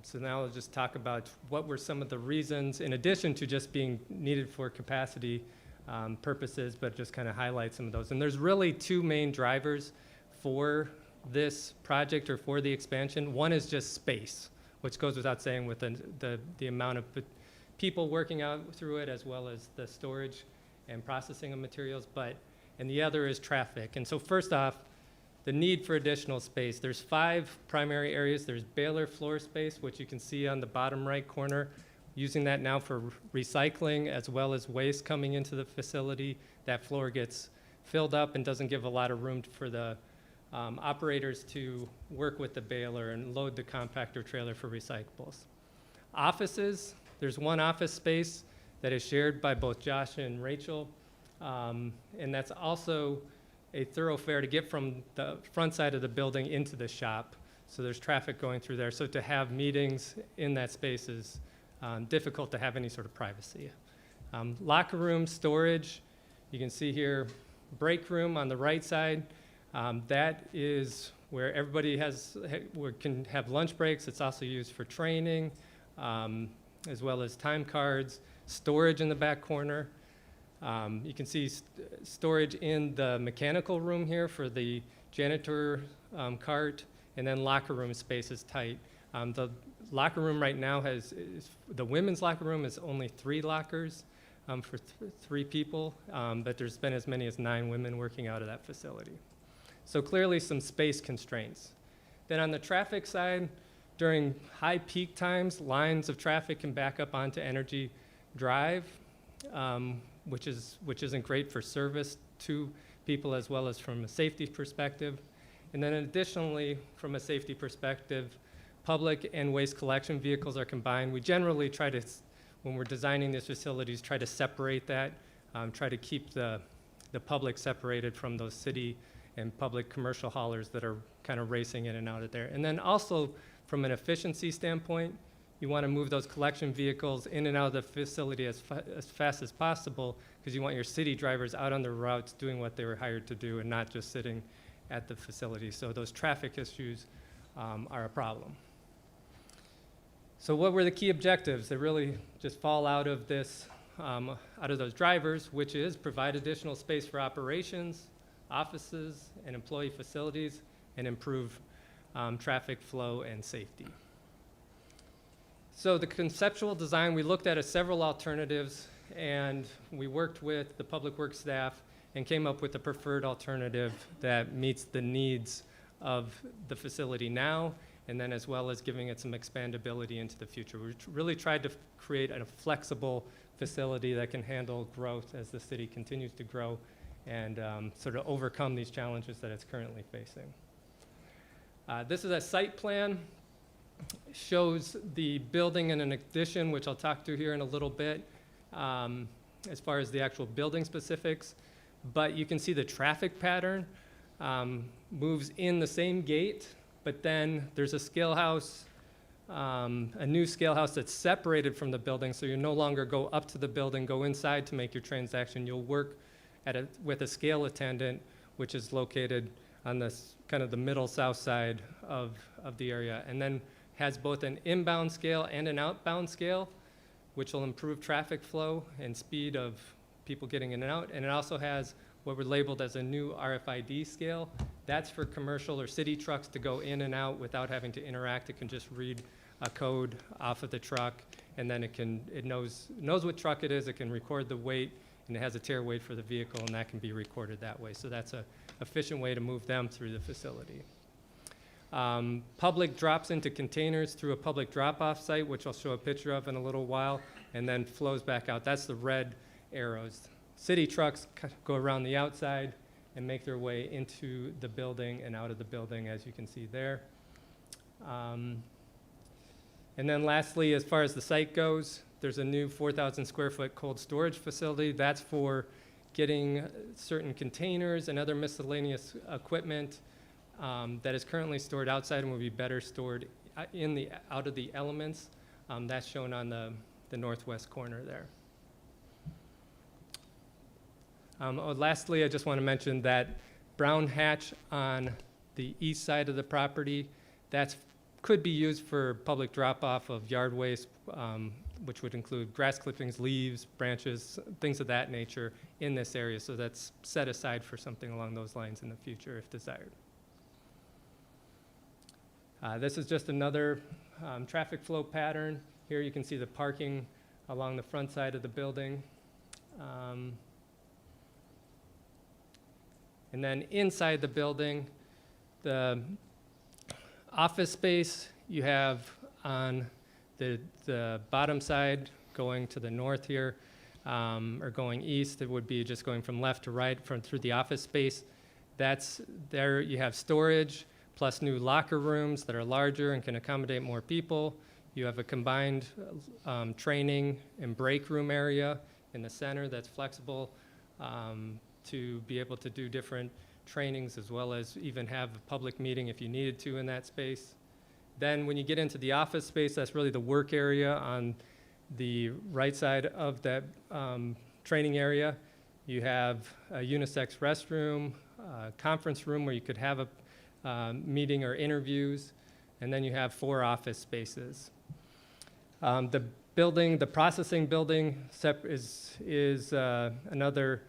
S14: So now I'll just talk about what were some of the reasons, in addition to just being needed for capacity purposes, but just kind of highlight some of those. And there's really 2 main drivers for this project or for the expansion. One is just space, which goes without saying with the amount of people working out through it, as well as the storage and processing of materials, and the other is traffic. And so first off, the need for additional space. There's 5 primary areas. There's Baylor floor space, which you can see on the bottom right corner, using that now for recycling as well as waste coming into the facility. That floor gets filled up and doesn't give a lot of room for the operators to work with the baler and load the compactor trailer for recyclables. Offices, there's one office space that is shared by both Josh and Rachel, and that's also a thoroughfare to get from the front side of the building into the shop. So there's traffic going through there. So to have meetings in that space is difficult to have any sort of privacy. Locker room, storage, you can see here, break room on the right side. That is where everybody can have lunch breaks. It's also used for training, as well as time cards, storage in the back corner. You can see storage in the mechanical room here for the janitor cart, and then locker room space is tight. The locker room right now the women's locker room is only 3 lockers for 3 people, but there's been as many as 9 women working out of that facility. So clearly some space constraints. Then on the traffic side, during high peak times, lines of traffic can back up onto Energy Drive, which isn't great for service to people as well as from a safety perspective. And then additionally, from a safety perspective, public and waste collection vehicles are combined. We generally try to, when we're designing these facilities, try to separate that, try to keep the public separated from those city and public commercial haulers that are kind of racing in and out of there. And then also, from an efficiency standpoint, you want to move those collection vehicles in and out of the facility as fast as possible, because you want your city drivers out on the routes doing what they were hired to do and not just sitting at the facility. So those traffic issues are a problem. So what were the key objectives that really just fall out of this, out of those drivers, which is provide additional space for operations, offices, and employee facilities, and improve traffic flow and safety. So the conceptual design, we looked at several alternatives, and we worked with the public works staff and came up with the preferred alternative that meets the needs of the facility now, and then as well as giving it some expandability into the future. We really tried to create a flexible facility that can handle growth as the city continues to grow and sort of overcome these challenges that it's currently facing. This is a site plan. Shows the building and an addition, which I'll talk to here in a little bit, as far as the actual building specifics. But you can see the traffic pattern moves in the same gate, but then there's a scale house, a new scale house that's separated from the building, so you no longer go up to the building, go inside to make your transaction. You'll work with a scale attendant, which is located on this kind of the middle south side of the area, and then has both an inbound scale and an outbound scale, which will improve traffic flow and speed of people getting in and out. And it also has what we're labeled as a new RFID scale. That's for commercial or city trucks to go in and out without having to interact. It can just read a code off of the truck, and then it knows what truck it is. It can record the weight, and it has a tare weight for the vehicle, and that can be recorded that way. So that's an efficient way to move them through the facility. Public drops into containers through a public drop-off site, which I'll show a picture of in a little while, and then flows back out. That's the red arrows. City trucks go around the outside and make their way into the building and out of the building, as you can see there. And then lastly, as far as the site goes, there's a new 4,000 square foot cold storage facility. That's for getting certain containers and other miscellaneous equipment that is currently stored outside and will be better stored out of the elements. That's shown on the northwest corner there. Lastly, I just want to mention that brown hatch on the east side of the property, that could be used for public drop-off of yard waste, which would include grass clippings, leaves, branches, things of that nature in this area. So that's set aside for something along those lines in the future if desired. This is just another traffic flow pattern. Here you can see the parking along the front side of the building. And then inside the building, the office space you have on the bottom side going to the north here, or going east. It would be just going from left to right through the office space. That's there you have storage plus new locker rooms that are larger and can accommodate more people. You have a combined training and break room area in the center that's flexible to be able to do different trainings, as well as even have a public meeting if you needed to in that space. Then when you get into the office space, that's really the work area on the right side of that training area. You have a unisex restroom, a conference room where you could have a meeting or interviews, and then you have 4 office spaces. The building, the processing building is another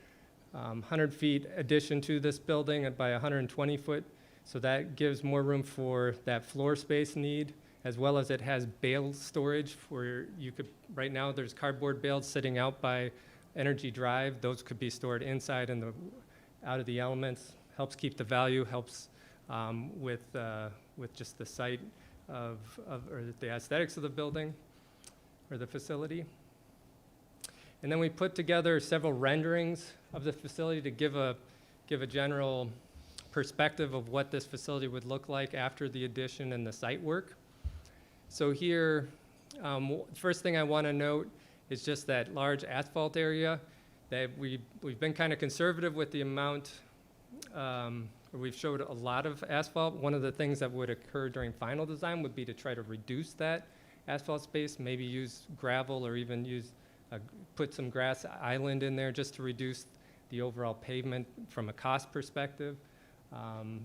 S14: 100 feet addition to this building by 120 foot. So that gives more room for that floor space need, as well as it has bale storage where you could, right now there's cardboard bales sitting out by Energy Drive. Those could be stored inside and out of the elements. Helps keep the value, helps with just the site or the aesthetics of the building or the facility. And then we put together several renderings of the facility to give a general perspective of what this facility would look like after the addition and the site work. So here, first thing I want to note is just that large asphalt area that we've been kind of conservative with the amount. We've showed a lot of asphalt. One of the things that would occur during final design would be to try to reduce that asphalt space, maybe use gravel or even put some grass island in there just to reduce the overall pavement from a cost perspective.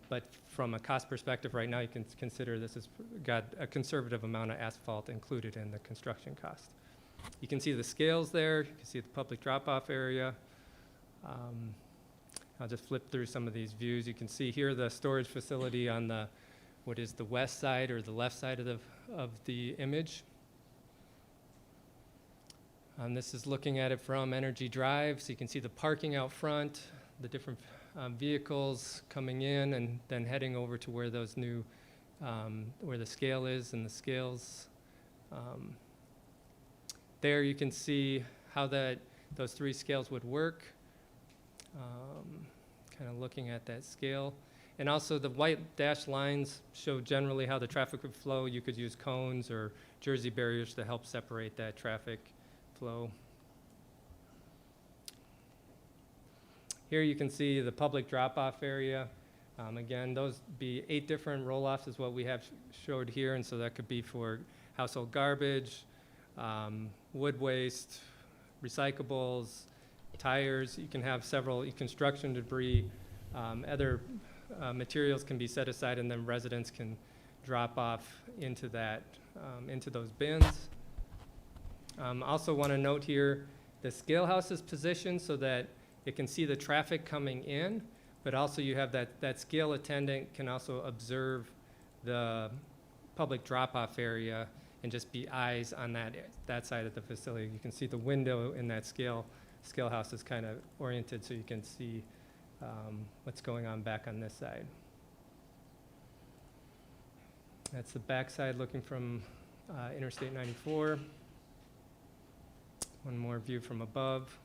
S14: But from a cost perspective right now, you can consider this has got a conservative amount of asphalt included in the construction cost. You can see the scales there. You can see the public drop-off area. I'll just flip through some of these views. You can see here the storage facility on what is the west side or the left side of the image. This is looking at it from Energy Drive, so you can see the parking out front, the different vehicles coming in and then heading over to where those new, where the scale is and the scales. There you can see how those three scales would work. Kind of looking at that scale. And also the white dashed lines show generally how the traffic would flow. You could use cones or Jersey barriers to help separate that traffic flow. Here you can see the public drop-off area. Again, those be 8 different roll-offs is what we have showed here, and so that could be for household garbage, wood waste, recyclables, tires. You can have several construction debris. Other materials can be set aside, and then residents can drop off into those bins. Also want to note here, the scale house is positioned so that it can see the traffic coming in, but also you have that scale attendant can also observe the public drop-off area and just be eyes on that side of the facility. You can see the window in that scale house is kind of oriented so you can see what's going on back on this side. That's the back side looking from Interstate 94. One more view from above.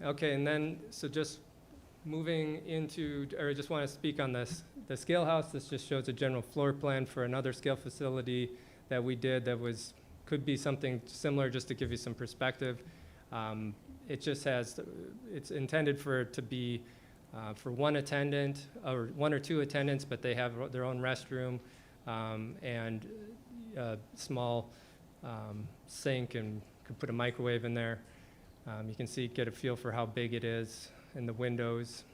S14: Okay, and then, so just moving into, or I just want to speak on this, the scale house. This just shows a general floor plan for another scale facility that we did that could be something similar, just to give you some perspective. It just it's intended for it to be for one attendant, or 1 or 2 attendants, but they have their own restroom and a small sink, and could put a microwave in there. You can get a feel for how big it is in the windows.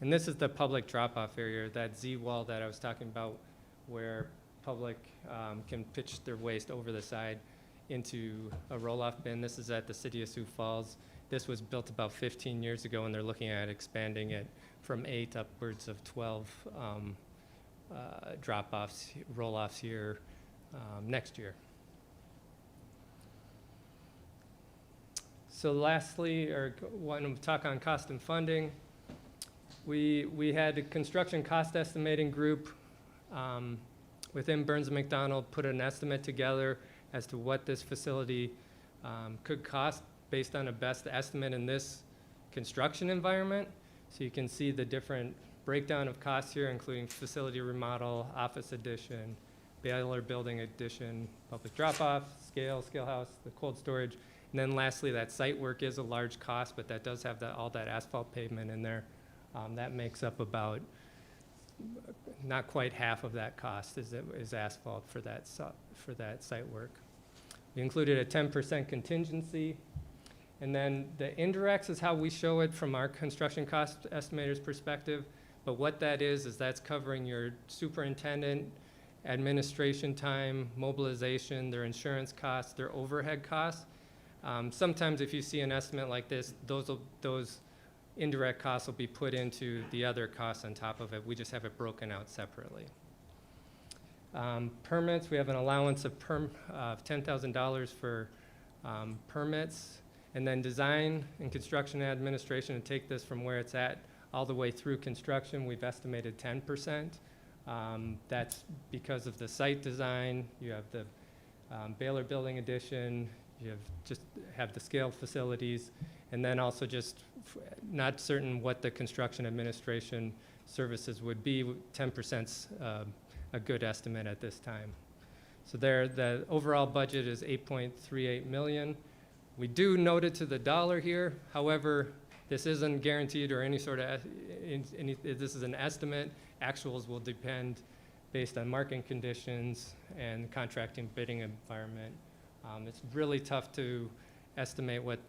S14: And this is the public drop-off area, that Z-wall that I was talking about, where public can pitch their waste over the side into a roll-off bin. This is at the city of Sioux Falls. This was built about 15 years ago, and they're looking at expanding it from 8 upwards of 12 drop-offs, roll-offs here next year. So lastly, or want to talk on cost and funding. We had a construction cost estimating group within Burns & McDonnell put an estimate together as to what this facility could cost based on a best estimate in this construction environment. So you can see the different breakdown of costs here, including facility remodel, office addition, Baylor building addition, public drop-off, scale house, the cold storage. And then lastly, that site work is a large cost, but that does have all that asphalt pavement in there. That makes up about not quite half of that cost is asphalt for that site work. We included a 10% contingency. And then the indirects is how we show it from our construction cost estimator's perspective. But what that is that's covering your superintendent, administration time, mobilization, their insurance costs, their overhead costs. Sometimes if you see an estimate like this, those indirect costs will be put into the other costs on top of it. We just have it broken out separately. Permits, we have an allowance of $10,000 for permits. And then design and construction administration, and take this from where it's at all the way through construction, we've estimated 10%. That's because of the site design. You have the Baylor building addition. You have the scale facilities, And then also just not certain what the construction administration services would be. 10%'s a good estimate at this time. So there, the overall budget is 8.38 million. We do note it to the dollar here. However, this isn't guaranteed or any sort of, this is an estimate. Actuals will depend based on market conditions and contracting bidding environment. It's really tough to estimate what,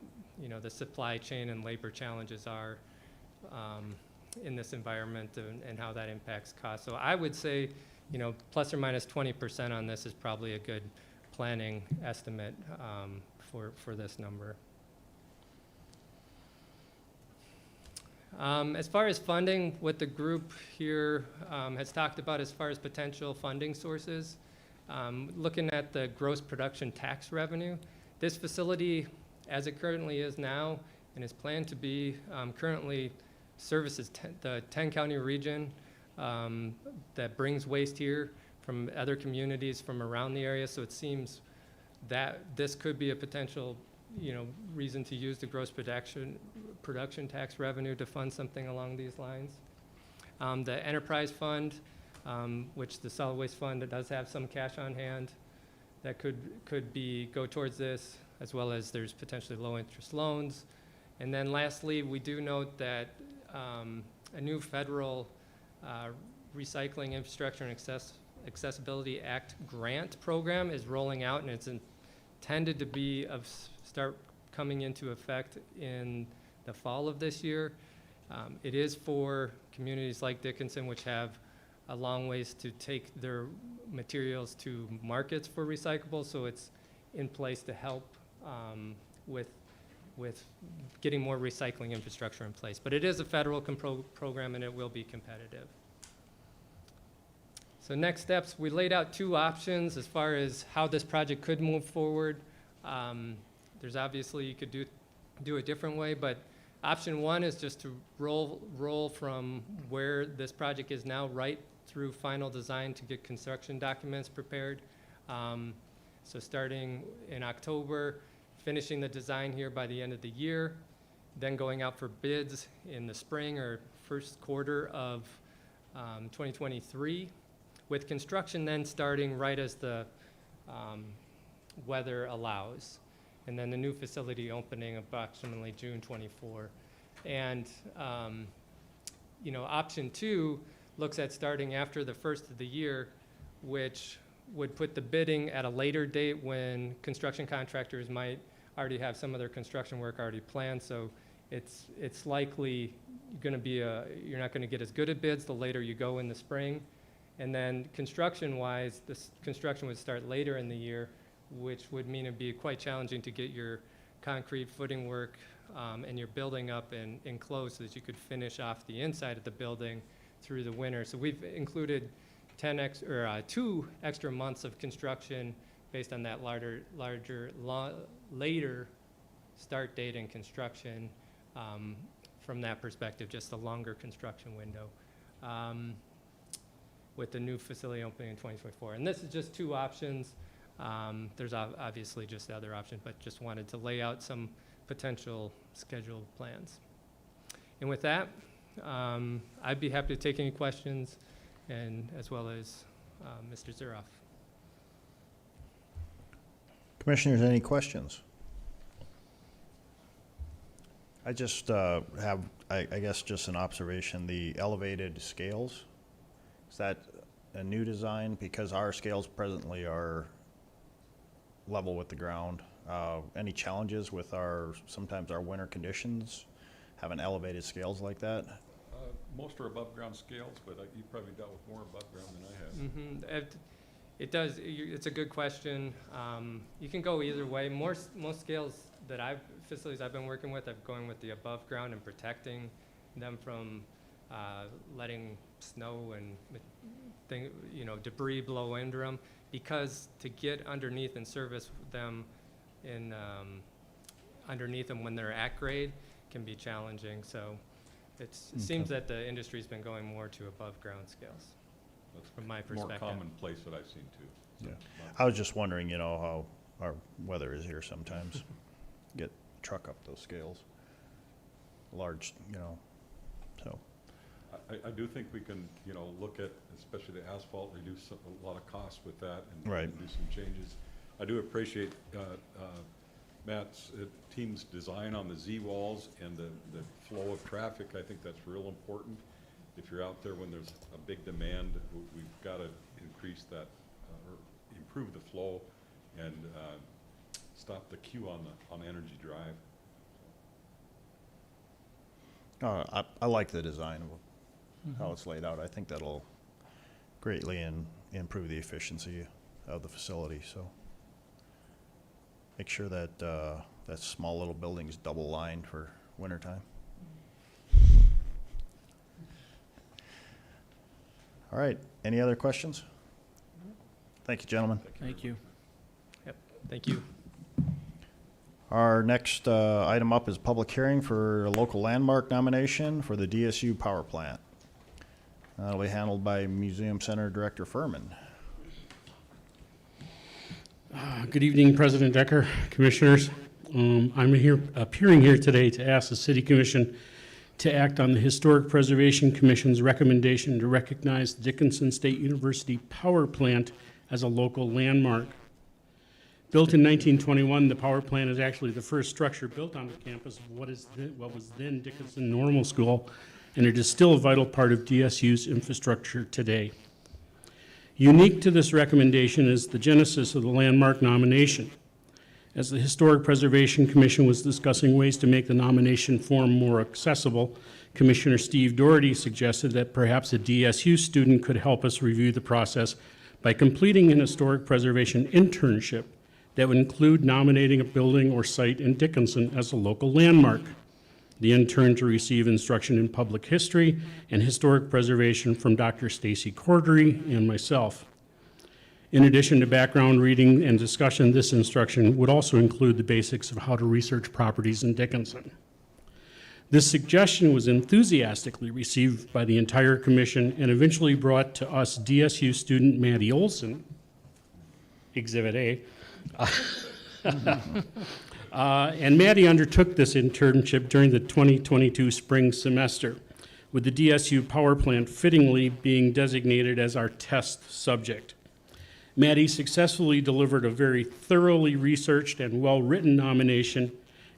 S14: you know, the supply chain and labor challenges are in this environment and how that impacts cost. So I would say, you know, plus or minus 20% on this is probably a good planning estimate for this number. As far as funding, what the group here has talked about as far as potential funding sources, looking at the gross production tax revenue, this facility, as it currently is now and is planned to be, currently services the 10-county region that brings waste here from other communities from around the area. So it seems that this could be a potential, you know, reason to use the gross production tax revenue to fund something along these lines. The enterprise fund, which the solid waste fund does have some cash on hand that could go towards this, as well as there's potentially low interest loans. And then lastly, we do note that a new federal Recycling Infrastructure and Accessibility Act grant program is rolling out, and it's intended to start coming into effect in the fall of this year. It is for communities like Dickinson, which have a long ways to take their materials to markets for recyclables, so it's in place to help with getting more recycling infrastructure in place. But it is a federal program, and it will be competitive. So next steps, we laid out two options as far as how this project could move forward. There's obviously, you could do a different way, but option one is just to roll from where this project is now right through final design to get construction documents prepared. So starting in October, finishing the design here by the end of the year, then going out for bids in the spring or first quarter of 2023, with construction then starting right as the weather allows, and then the new facility opening approximately June 24. And you know, option two looks at starting after the first of the year, which would put the bidding at a later date when construction contractors might already have some of their construction work already planned. So it's likely going to be you're not going to get as good at bids the later you go in the spring. And then construction-wise, this construction would start later in the year, which would mean it'd be quite challenging to get your concrete footing work and your building up and enclosed so that you could finish off the inside of the building through the winter. So we've included 2 extra months of construction based on that later start date and construction. From that perspective, just a longer construction window. With the new facility opening in 2024. And this is just two options. There's obviously just other options, but just wanted to lay out some potential scheduled plans. And with that, I'd be happy to take any questions, and as well as Mr. Zuroff.
S1: Commissioners, any questions? I just have, I guess, just an observation. The elevated scales, is that a new design? Because our scales presently are level with the ground. Any challenges with sometimes our winter conditions, having elevated scales like that?
S13: Most are above ground scales, but you probably dealt with more above ground than I have.
S14: It does. It's a good question. You can go either way. Most scales that facilities I've been working with, I'm going with the above ground and protecting them from letting snow and debris blow into them, because to get underneath and service them underneath them when they're at grade can be challenging. So it seems that the industry's been going more to above ground scales.
S13: That's
S14: from my perspective.
S13: More commonplace that I've seen too. So,
S1: Yeah. I was just wondering, how our weather is here sometimes. Get truck up those scales. large, you know, so.
S13: I do think we can, you know, look at, especially the asphalt, reduce a lot of costs with that and
S1: Right.
S13: and do some changes. I do appreciate Matt's team's design on the Z-walls and the flow of traffic. I think that's real important. If you're out there when there's a big demand, we've got to increase that, or improve the flow and stop the queue on Energy Drive.
S1: I like the design of how it's laid out. I think that'll greatly improve the efficiency of the facility, so. Make sure that, that small little building's double lined for wintertime. All right, any other questions? Thank you, gentlemen.
S4: Thank you.
S14: Thank you.
S1: Our next item up is public hearing for a local landmark nomination for the DSU power plant. That'll be handled by Museum Center Director Furman.
S15: Good evening, President Decker, Commissioners. I'm appearing here today to ask the City Commission to act on the Historic Preservation Commission's recommendation to recognize Dickinson State University Power Plant as a local landmark. Built in 1921, the power plant is actually the first structure built on the campus of what was then Dickinson Normal School, and it is still a vital part of DSU's infrastructure today. Unique to this recommendation is the genesis of the landmark nomination. As the Historic Preservation Commission was discussing ways to make the nomination form more accessible, Commissioner Steve Doherty suggested that perhaps a DSU student could help us review the process by completing an historic preservation internship that would include nominating a building or site in Dickinson as a local landmark. The intern to receive instruction in public history and historic preservation from Dr. Stacy Cordery and myself. In addition to background reading and discussion, this instruction would also include the basics of how to research properties in Dickinson. This suggestion was enthusiastically received by the entire commission and eventually brought to us DSU student Maddie Olson, Exhibit A. And Maddie undertook this internship during the 2022 spring semester, with the DSU power plant fittingly being designated as our test subject. Maddie successfully delivered a very thoroughly researched and well-written nomination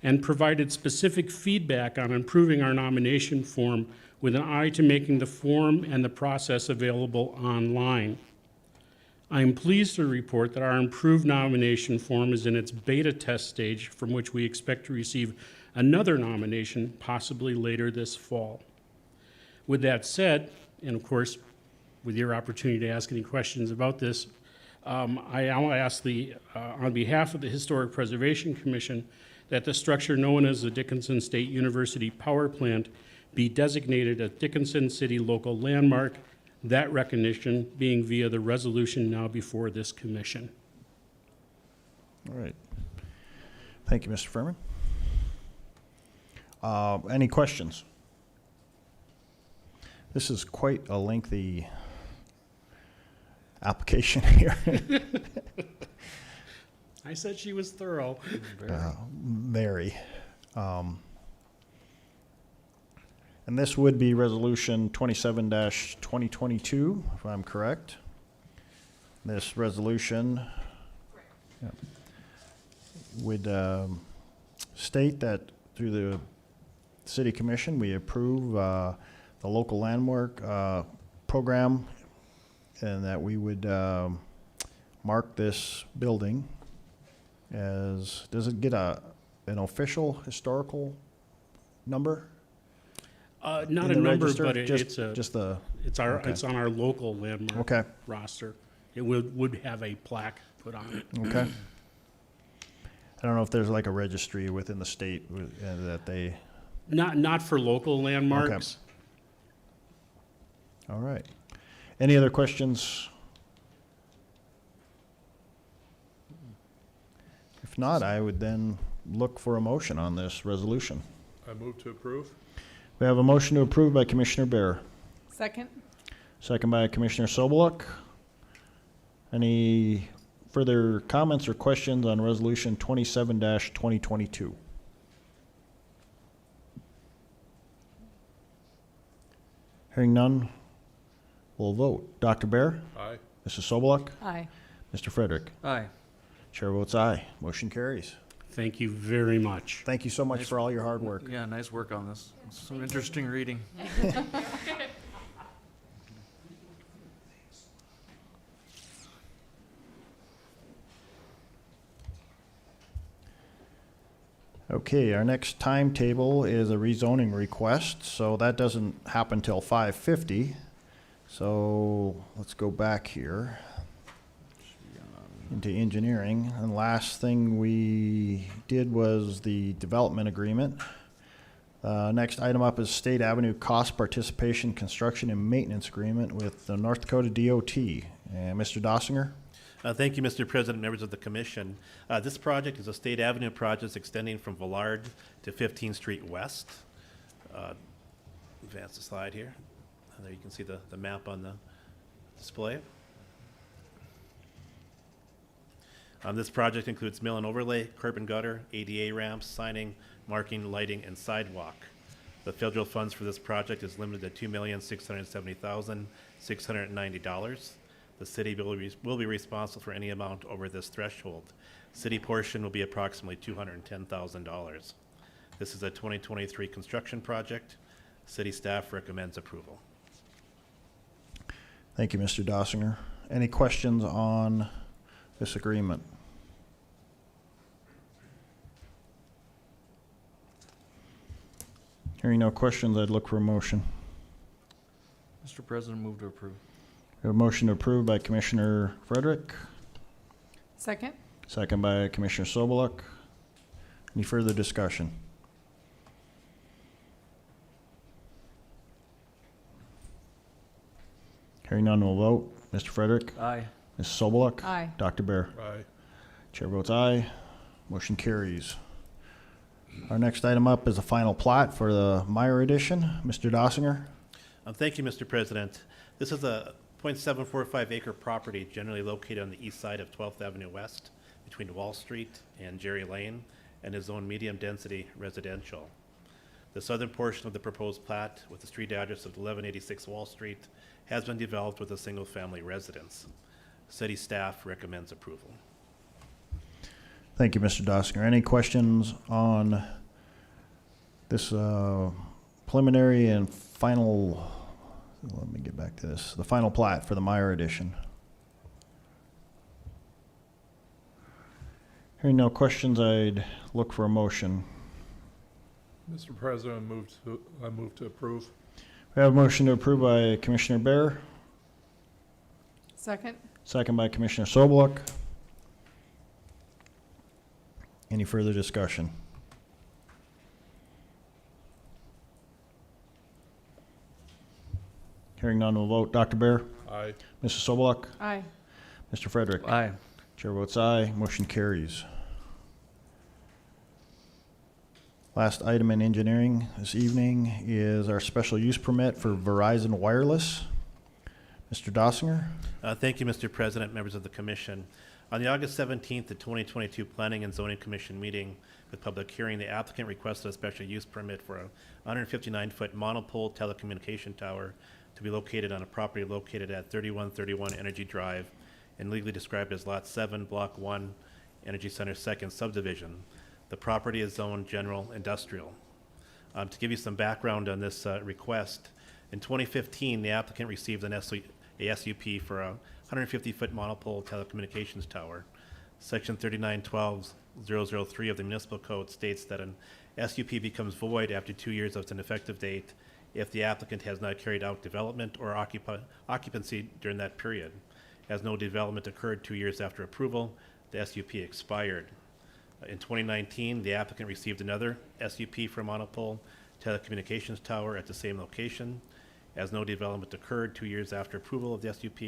S15: and provided specific feedback on improving our nomination form with an eye to making the form and the process available online. I am pleased to report that our improved nomination form is in its beta test stage, from which we expect to receive another nomination possibly later this fall. With that said, and of course, with your opportunity to ask any questions about this, I'll ask on behalf of the Historic Preservation Commission that the structure known as the Dickinson State University Power Plant be designated a Dickinson City Local Landmark, that recognition being via the resolution now before this commission.
S1: All right. Thank you, Mr. Furman. Any questions? This is quite a lengthy application here.
S15: I said she was thorough.
S1: Very. And this would be Resolution 27-2022, if I'm correct. This resolution would state that through the City Commission, we approve the local landmark program, and that we would mark this building as, does it get an official historical number?
S15: Not
S1: in
S15: a
S1: the
S15: number,
S1: register?
S15: but
S1: Just
S15: it's
S1: the, okay.
S15: it's on our local landmark
S1: Okay.
S15: roster. It would have a plaque put on it.
S1: okay. I don't know if there's like a registry within the state that they,
S15: Not for local landmarks.
S1: all right. Any other questions? If not, I would then look for a motion on this resolution.
S3: I move to approve.
S1: We have a motion to approve by Commissioner Bear,
S12: Second?
S1: second by Commissioner Sobeluk. Any further comments or questions on Resolution 27-2022? Hearing none, we'll vote. Dr. Bear?
S3: Aye.
S1: Mrs. Sobeluk?
S12: Aye.
S1: Mr. Frederick?
S4: Aye.
S1: Chair votes aye. Motion carries.
S15: Thank you very much.
S1: Thank you so much
S4: Nice-
S1: for all your hard work.
S4: Yeah, nice work on this. Some interesting reading.
S1: Okay, our next timetable is a rezoning request, so that doesn't happen till 5:50. So let's go back here into engineering. And last thing we did was the development agreement. Next item up is State Avenue Cost Participation Construction and Maintenance Agreement with the North Dakota DOT. And Mr. Dossinger?
S2: Thank you, Mr. President, members of the commission. This project is a State Avenue project extending from Villard to 15th Street West. Advance the slide here. There you can see the map on the display. This project includes mill and overlay, curb and gutter, ADA ramps, signing, marking, lighting, and sidewalk. The federal funds for this project is limited to $2,670,690. The city will be responsible for any amount over this threshold. City portion will be approximately $210,000. This is a 2023 construction project. City staff recommends approval.
S1: Thank you, Mr. Dossinger. Any questions on this agreement? Hearing no questions, I'd look for a motion.
S4: Mr. President, move to approve.
S1: We have a motion to approve by Commissioner Frederick,
S12: Second?
S1: second by Commissioner Sobeluk. Any further discussion? Hearing none, we'll vote. Mr. Frederick?
S4: Aye.
S1: Mrs. Sobeluk?
S12: Aye.
S1: Dr. Bear?
S3: Aye.
S1: Chair votes aye. Motion carries. Our next item up is a final plat for the Meyer edition. Mr. Dossinger?
S2: Thank you, Mr. President. This is a 0.745 acre property generally located on the east side of 12th Avenue West between Wall Street and Jerry Lane and is zoned medium density residential. The southern portion of the proposed plat with the street address of 1186 Wall Street has been developed with a single family residence. City staff recommends approval.
S1: Thank you, Mr. Dossinger. Any questions on this preliminary and final, let me get back to this, the final plat for the Meyer edition? Hearing no questions, I'd look for a motion.
S3: Mr. President, I move to approve.
S1: We have a motion to approve by Commissioner Bear,
S12: Second?
S1: second by Commissioner Sobeluk. Any further discussion? Hearing none, we'll vote. Dr. Bear?
S3: Aye.
S1: Mrs. Sobeluk?
S12: Aye.
S1: Mr. Frederick?
S4: Aye.
S1: Chair votes aye. Motion carries. Last item in engineering this evening is our special use permit for Verizon Wireless. Mr. Dossinger?
S2: Thank you, Mr. President, members of the commission. On the August 17th, the 2022 Planning and Zoning Commission meeting with public hearing, the applicant requested a special use permit for a 159-foot monopole telecommunication tower to be located on a property located at 3131 Energy Drive and legally described as Lot 7, Block 1, Energy Center 2nd Subdivision. The property is zoned general industrial. To give you some background on this request, in 2015, the applicant received a SUP for a 150-foot monopole telecommunications tower. Section 3912.003 of the municipal code states that an SUP becomes void after 2 years of an effective date if the applicant has not carried out development or occupancy during that period. As no development occurred 2 years after approval, the SUP expired. In 2019, the applicant received another SUP for a monopole telecommunications tower at the same location. As no development occurred 2 years after approval of the SUP,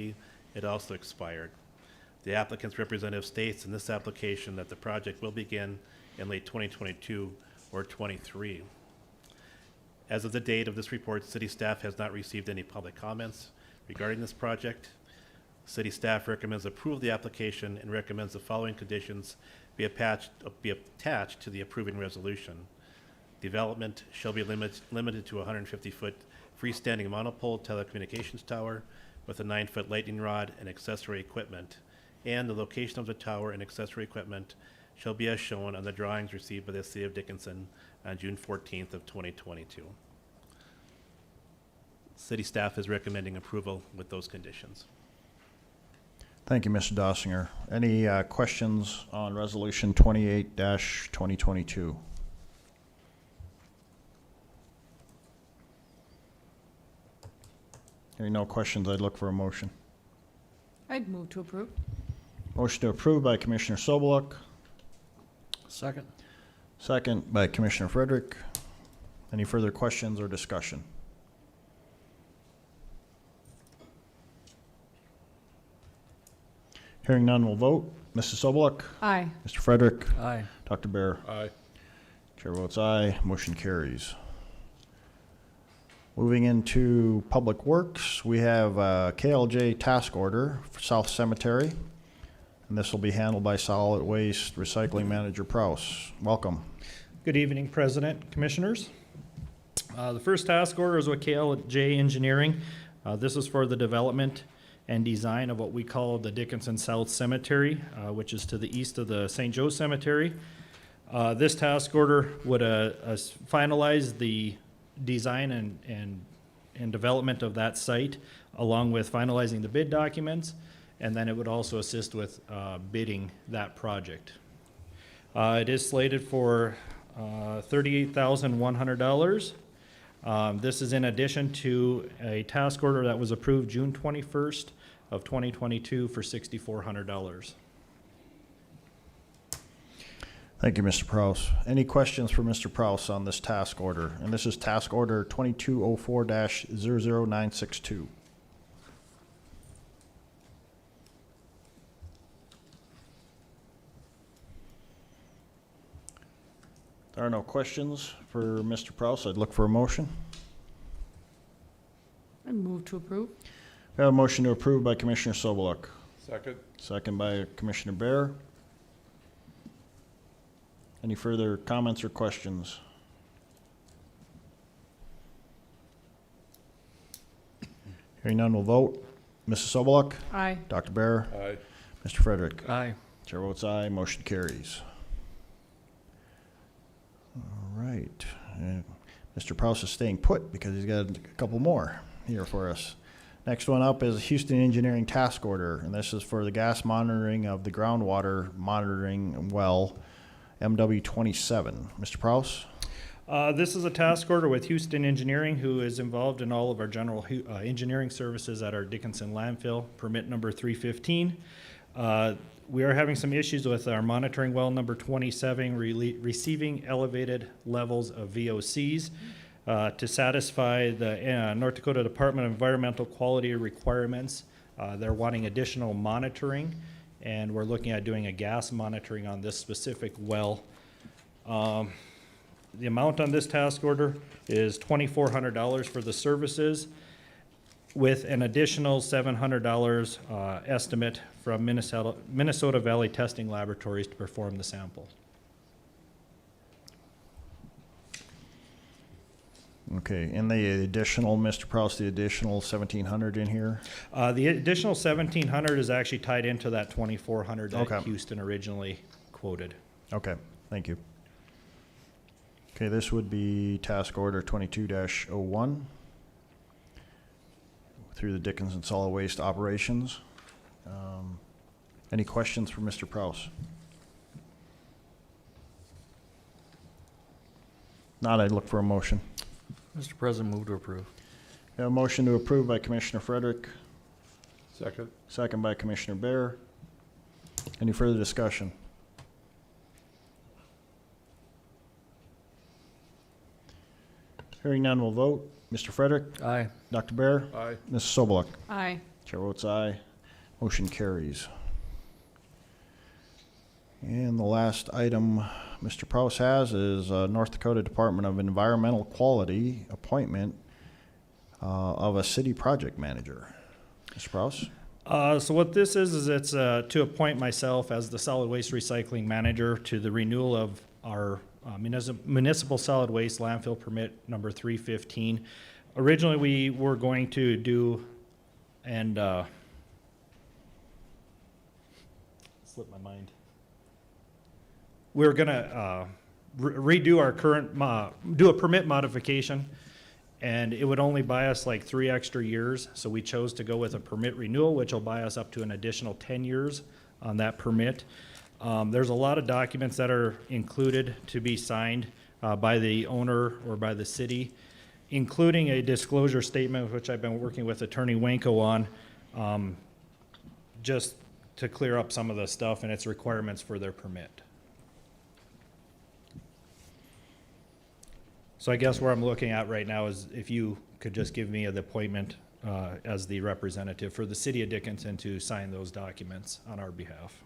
S2: it also expired. The applicant's representative states in this application that the project will begin in late 2022 or 23. As of the date of this report, city staff has not received any public comments regarding this project. City staff recommends approval of the application and recommends the following conditions be attached to the approving resolution. Development shall be limited to a 150-foot freestanding monopole telecommunications tower with a 9-foot lightning rod and accessory equipment, and the location of the tower and accessory equipment shall be as shown on the drawings received by the City of Dickinson on June 14th of 2022. City staff is recommending approval with those conditions.
S1: Thank you, Mr. Dossinger. Any questions on Resolution 28-2022? Hearing no questions, I'd look for a motion.
S12: I'd move to approve.
S1: Motion to approve by Commissioner Sobeluk,
S4: Second.
S1: second by Commissioner Frederick. Any further questions or discussion? Hearing none, we'll vote. Mrs. Sobeluk,
S12: Aye.
S1: Mr. Frederick,
S4: Aye.
S1: Dr. Bear.
S3: Aye.
S1: Chair votes aye, motion carries. Moving into Public Works, we have a KLJ task order for South Cemetery, and this will be handled by Solid Waste Recycling Manager Prouse. Welcome.
S16: Good evening, President, Commissioners. The first task order is with KLJ Engineering. This is for the development and design of what we call the Dickinson South Cemetery, which is to the east of the St. Joe Cemetery. This task order would finalize the design and development of that site, along with finalizing the bid documents, and then it would also assist with bidding that project. It is slated for $38,100. This is in addition to a task order that was approved June 21st of 2022 for $6,400.
S1: Thank you, Mr. Prouse. Any questions for Mr. Prouse on this task order? And this is task order 2204-00962. There are no questions for Mr. Prouse. I'd look for a motion.
S12: I'd move to approve.
S1: We have a motion to approve by Commissioner Sobeluk,
S3: Second.
S1: second by Commissioner Bear. Any further comments or questions? Hearing none, we'll vote. Mrs. Sobeluk,
S12: Aye.
S1: Dr. Bear,
S3: Aye.
S1: Mr. Frederick.
S4: Aye.
S1: Chair votes aye, motion carries. All right. Mr. Prouse is staying put because he's got a couple more here for us. Next one up is Houston Engineering Task Order, and this is for the gas monitoring of the groundwater monitoring well, MW27. Mr. Prouse?
S16: This is a task order with Houston Engineering, who is involved in all of our general engineering services at our Dickinson landfill, permit number 315. We are having some issues with our monitoring well number 27 receiving elevated levels of VOCs. To satisfy the North Dakota Department of Environmental Quality requirements, they're wanting additional monitoring, and we're looking at doing a gas monitoring on this specific well. The amount on this task order is $2,400 for the services, with an additional $700 estimate from Minnesota Valley Testing Laboratories to perform the sample.
S1: Okay, and the additional, Mr. Prouse, the additional 1,700 in here?
S16: The additional 1,700 is actually tied into that 2,400 that
S1: Okay.
S16: Houston originally quoted.
S1: Okay, thank you. Okay, this would be task order 22-01 through the Dickinson Solid Waste Operations. Any questions for Mr. Prouse? Not, I'd look for a motion.
S4: Mr. President, move to approve.
S1: We have a motion to approve by Commissioner Frederick,
S3: Second.
S1: second by Commissioner Bear. Any further discussion? Hearing none, we'll vote. Mr. Frederick,
S4: Aye.
S1: Dr. Bear,
S3: Aye.
S1: Mrs. Sobeluk.
S12: Aye.
S1: Chair votes aye. Motion carries. And the last item Mr. Prouse has is North Dakota Department of Environmental Quality appointment of a city project manager. Mr. Prouse?
S16: So what this is it's to appoint myself as the solid waste recycling manager to the renewal of our municipal solid waste landfill permit number 315. Originally, we were going to do, and slipped my mind. We were gonna redo our current, do a permit modification, and it would only buy us like 3 extra years. So we chose to go with a permit renewal, which will buy us up to an additional 10 years on that permit. There's a lot of documents that are included to be signed by the owner or by the city, including a disclosure statement, which I've been working with Attorney Wanko on, just to clear up some of the stuff and its requirements for their permit. So I guess where I'm looking at right now is if you could just give me the appointment as the representative for the city of Dickinson to sign those documents on our behalf.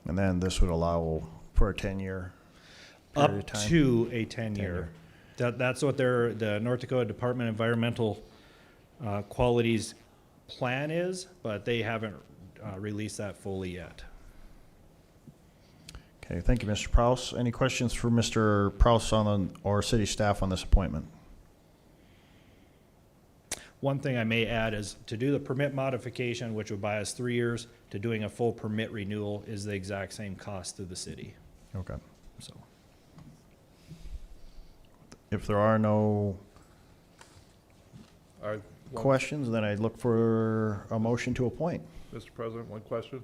S1: And then this would allow for a 10-year period of
S16: Up
S1: time?
S16: to a 10-year. That's what the North Dakota Department of Environmental Quality's plan is, but they haven't released that fully yet.
S1: Okay, thank you, Mr. Prouse. Any questions for Mr. Prouse or city staff on this appointment?
S16: One thing I may add is to do the permit modification, which would buy us 3 years, to doing a full permit renewal is the exact same cost to the city.
S1: Okay.
S16: So,
S1: If there are no
S3: All right,
S1: questions, then I'd look for a motion to appoint.
S3: Mr. President, one question.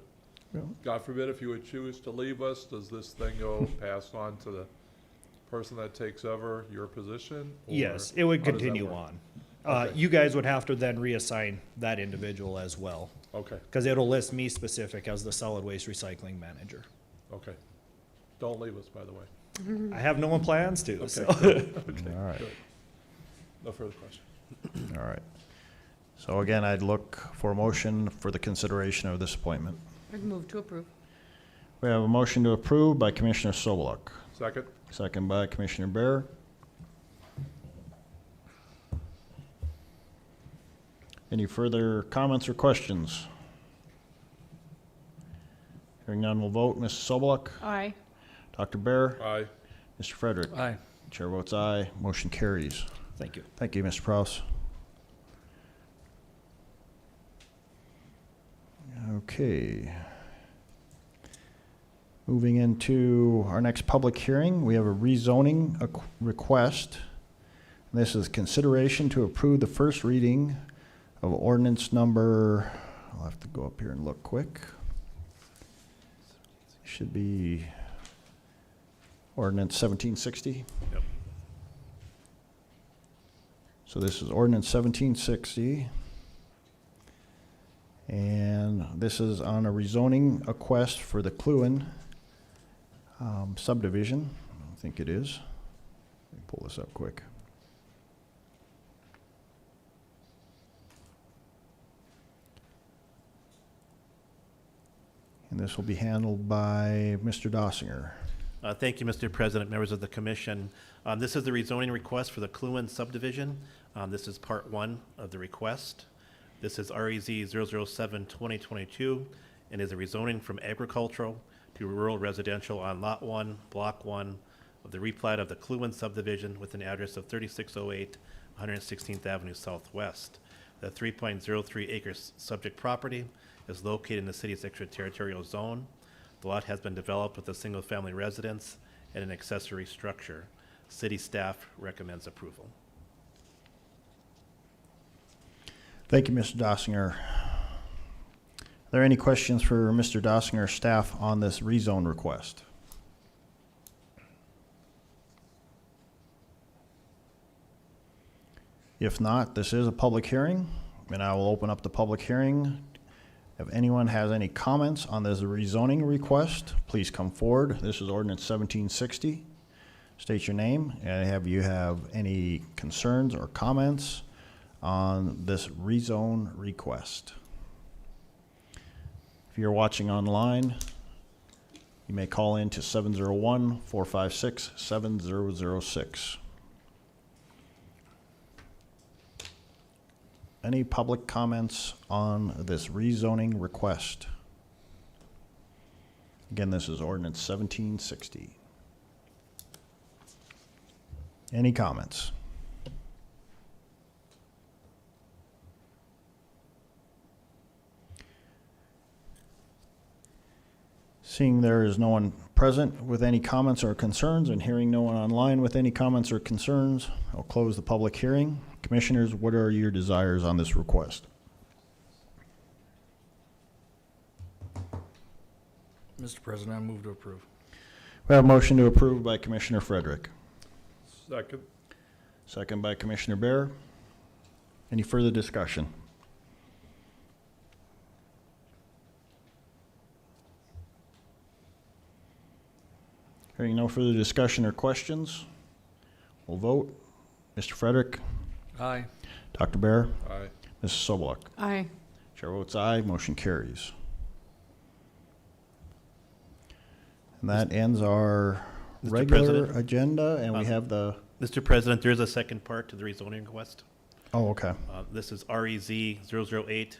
S1: Yeah.
S3: God forbid if you would choose to leave us, does this thing go passed on to the person that takes over your position? or
S16: yes, it would
S3: how does that
S16: continue
S3: work?
S16: on.
S3: Okay.
S16: You guys would have to then reassign that individual as well,
S3: Okay,
S16: because it'll list me specific as the solid waste recycling manager.
S3: okay. Don't leave us, by the way.
S16: I have no plans to,
S3: Okay,
S16: so.
S3: good. Okay,
S1: All right.
S3: good. No further questions.
S1: All right. So again, I'd look for a motion for the consideration of this appointment.
S12: I'd move to approve.
S1: We have a motion to approve by Commissioner Sobeluk,
S3: Second?
S1: second by Commissioner Bear. Any further comments or questions? Hearing none, we'll vote. Mrs. Sobeluk,
S12: Aye.
S1: Dr. Bear,
S3: Aye.
S1: Mr. Frederick.
S4: Aye.
S1: Chair votes aye. Motion carries.
S16: Thank you.
S1: Thank you, Mr. Prouse. Okay. Moving into our next public hearing, we have a rezoning request. This is consideration to approve the first reading of ordinance number, I'll have to go up here and look quick. Should be ordinance 1760.
S2: Yep.
S1: So this is ordinance 1760. And this is on a rezoning request for the Cluin subdivision. I think it is. Let me pull this up quick. And this will be handled by Mr. Dossinger.
S2: Thank you, Mr. President, members of the commission. This is the rezoning request for the Cluin subdivision. This is part 1 of the request. This is REZ 007-2022 and is a rezoning from agricultural to rural residential on Lot 1, Block 1 of the replat of the Cluin subdivision with an address of 3608 116th Avenue Southwest. The 3.03 acres subject property is located in the city's extraterritorial zone. The lot has been developed with a single-family residence and an accessory structure. City staff recommends approval.
S1: Thank you, Mr. Dossinger. Are there any questions for Mr. Dossinger staff on this rezone request? If not, this is a public hearing, and I will open up the public hearing. If anyone has any comments on this rezoning request, please come forward. This is ordinance 1760. State your name, and have you have any concerns or comments on this rezone request. If you're watching online, you may call in to 701-456-7006. Any public comments on this rezoning request? Again, this is ordinance 1760. Any comments? Seeing there is no one present with any comments or concerns, and hearing no one online with any comments or concerns, I'll close the public hearing. Commissioners, what are your desires on this request?
S4: Mr. President, I move to approve.
S1: We have a motion to approve by Commissioner Frederick,
S3: Second.
S1: second by Commissioner Bear. Any further discussion? Hearing no further discussion or questions, we'll vote. Mr. Frederick,
S4: Aye.
S1: Dr. Bear,
S3: Aye.
S1: Mrs. Sobeluk.
S12: Aye.
S1: Chair votes aye, motion carries. And that ends our
S2: Mr.
S1: regular
S2: President?
S1: agenda, and we have the,
S2: Mr. President, there's a second part to the rezoning request.
S1: oh, okay.
S2: This is REZ 008-2022,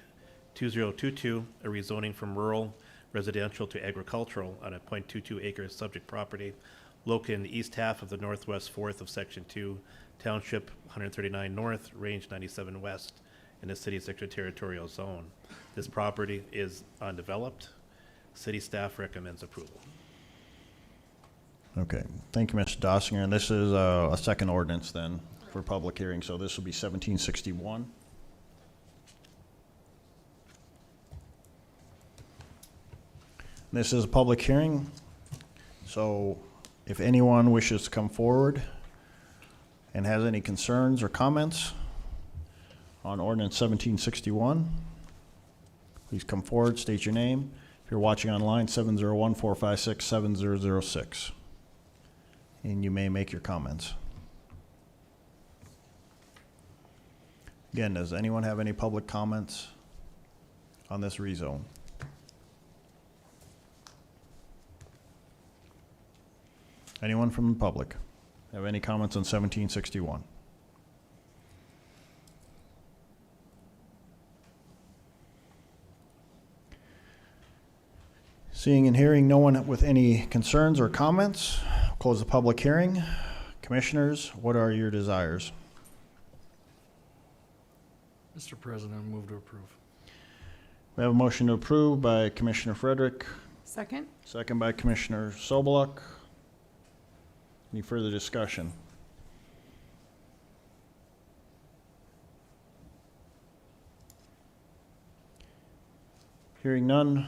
S2: a rezoning from rural residential to agricultural on a .22 acre subject property located in the east half of the northwest fourth of Section 2, Township 139 North, Range 97 West, in the city's extraterritorial zone. This property is undeveloped. City staff recommends approval.
S1: Okay, thank you, Mr. Dossinger. And this is a second ordinance then for public hearing, so this will be 1761. This is a public hearing, so if anyone wishes to come forward and has any concerns or comments on ordinance 1761, please come forward, state your name. If you're watching online, 701-456-7006. And you may make your comments. Again, does anyone have any public comments on this rezone? Anyone from the public have any comments on 1761? Seeing and hearing no one with any concerns or comments, I'll close the public hearing. Commissioners, what are your desires?
S4: Mr. President, I move to approve.
S1: We have a motion to approve by Commissioner Frederick,
S12: Second?
S1: second by Commissioner Sobeluk. Any further discussion? Hearing none,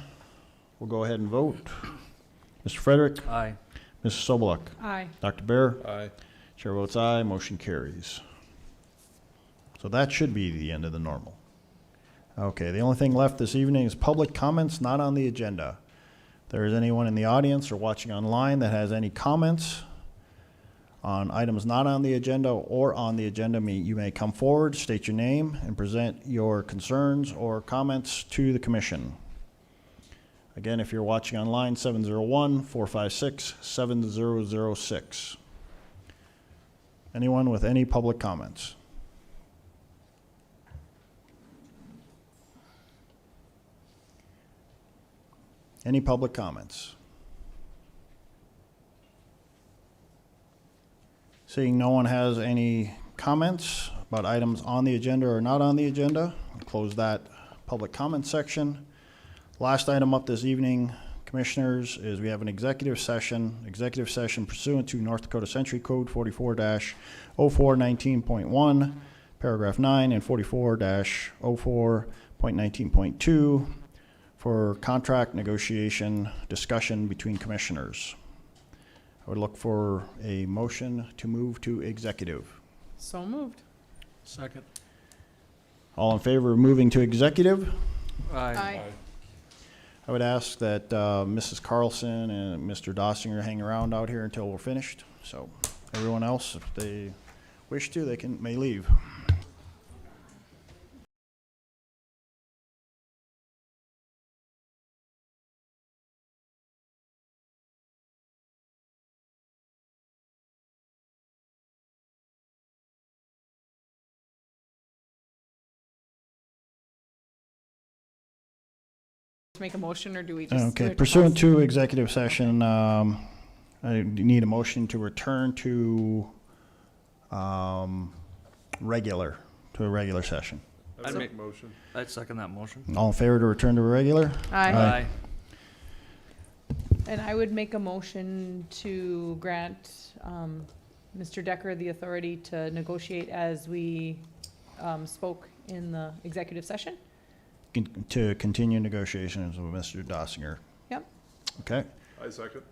S1: we'll go ahead and vote. Mr. Frederick,
S4: Aye.
S1: Mrs. Sobeluk,
S12: Aye.
S1: Dr. Bear,
S3: Aye.
S1: chair votes aye, motion carries. So that should be the end of the normal. Okay, the only thing left this evening is public comments not on the agenda. If there is anyone in the audience or watching online that has any comments on items not on the agenda or on the agenda, you may come forward, state your name, and present your concerns or comments to the commission. Again, if you're watching online, 701-456-7006. Anyone with any public comments? Any public comments? Seeing no one has any comments about items on the agenda or not on the agenda, I'll close that public comment section. Last item up this evening, Commissioners, is we have an executive session pursuant to North Dakota Century Code 44-0419.1, paragraph 9, and 44-04.19.2 for contract negotiation discussion between Commissioners. I would look for a motion to move to executive.
S12: So moved.
S4: Second.
S1: All in favor of moving to executive?
S12: Aye.
S1: I would ask that Mrs. Carlson and Mr. Dossinger hang around out here until we're finished. So everyone else, if they wish to, they may leave.
S12: Make a motion, or do we just? do
S1: Okay,
S12: it
S1: pursuant
S12: pause?
S1: to executive session, I need a motion to return to regular, to a regular session.
S3: I
S4: I'd
S3: make
S4: make-
S3: motion.
S4: I'd second that motion.
S1: All in favor to return to a regular?
S12: Aye. And I would make a motion to grant Mr. Decker the authority to negotiate as we spoke in the executive session.
S1: To continue negotiations with Mr. Dossinger.
S12: Yep.
S1: Okay,
S3: I second.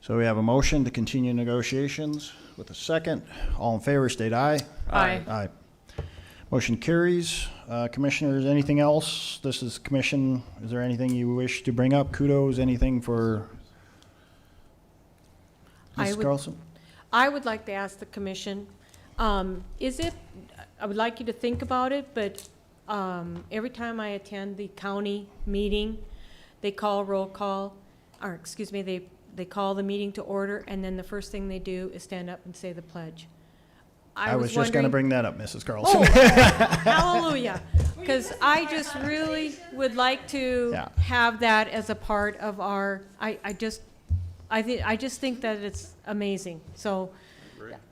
S1: so we have a motion to continue negotiations with a second. All in favor, state aye.
S12: Aye.
S1: Aye. Motion carries. Commissioners, anything else? This is commission. Is there anything you wish to bring up? Kudos, anything for
S17: I
S1: Ms.
S17: would-
S1: Carlson?
S17: I would like to ask the commission, I would like you to think about it, but every time I attend the county meeting, they call roll call, or excuse me, they call the meeting to order, and then the first thing they do is stand up and say the pledge.
S1: I was just going to bring that up, Mrs. Carlson.
S17: Oh, hallelujah. Because I just really would like to
S1: Yeah.
S17: have that as a part of our, I just think that it's amazing. So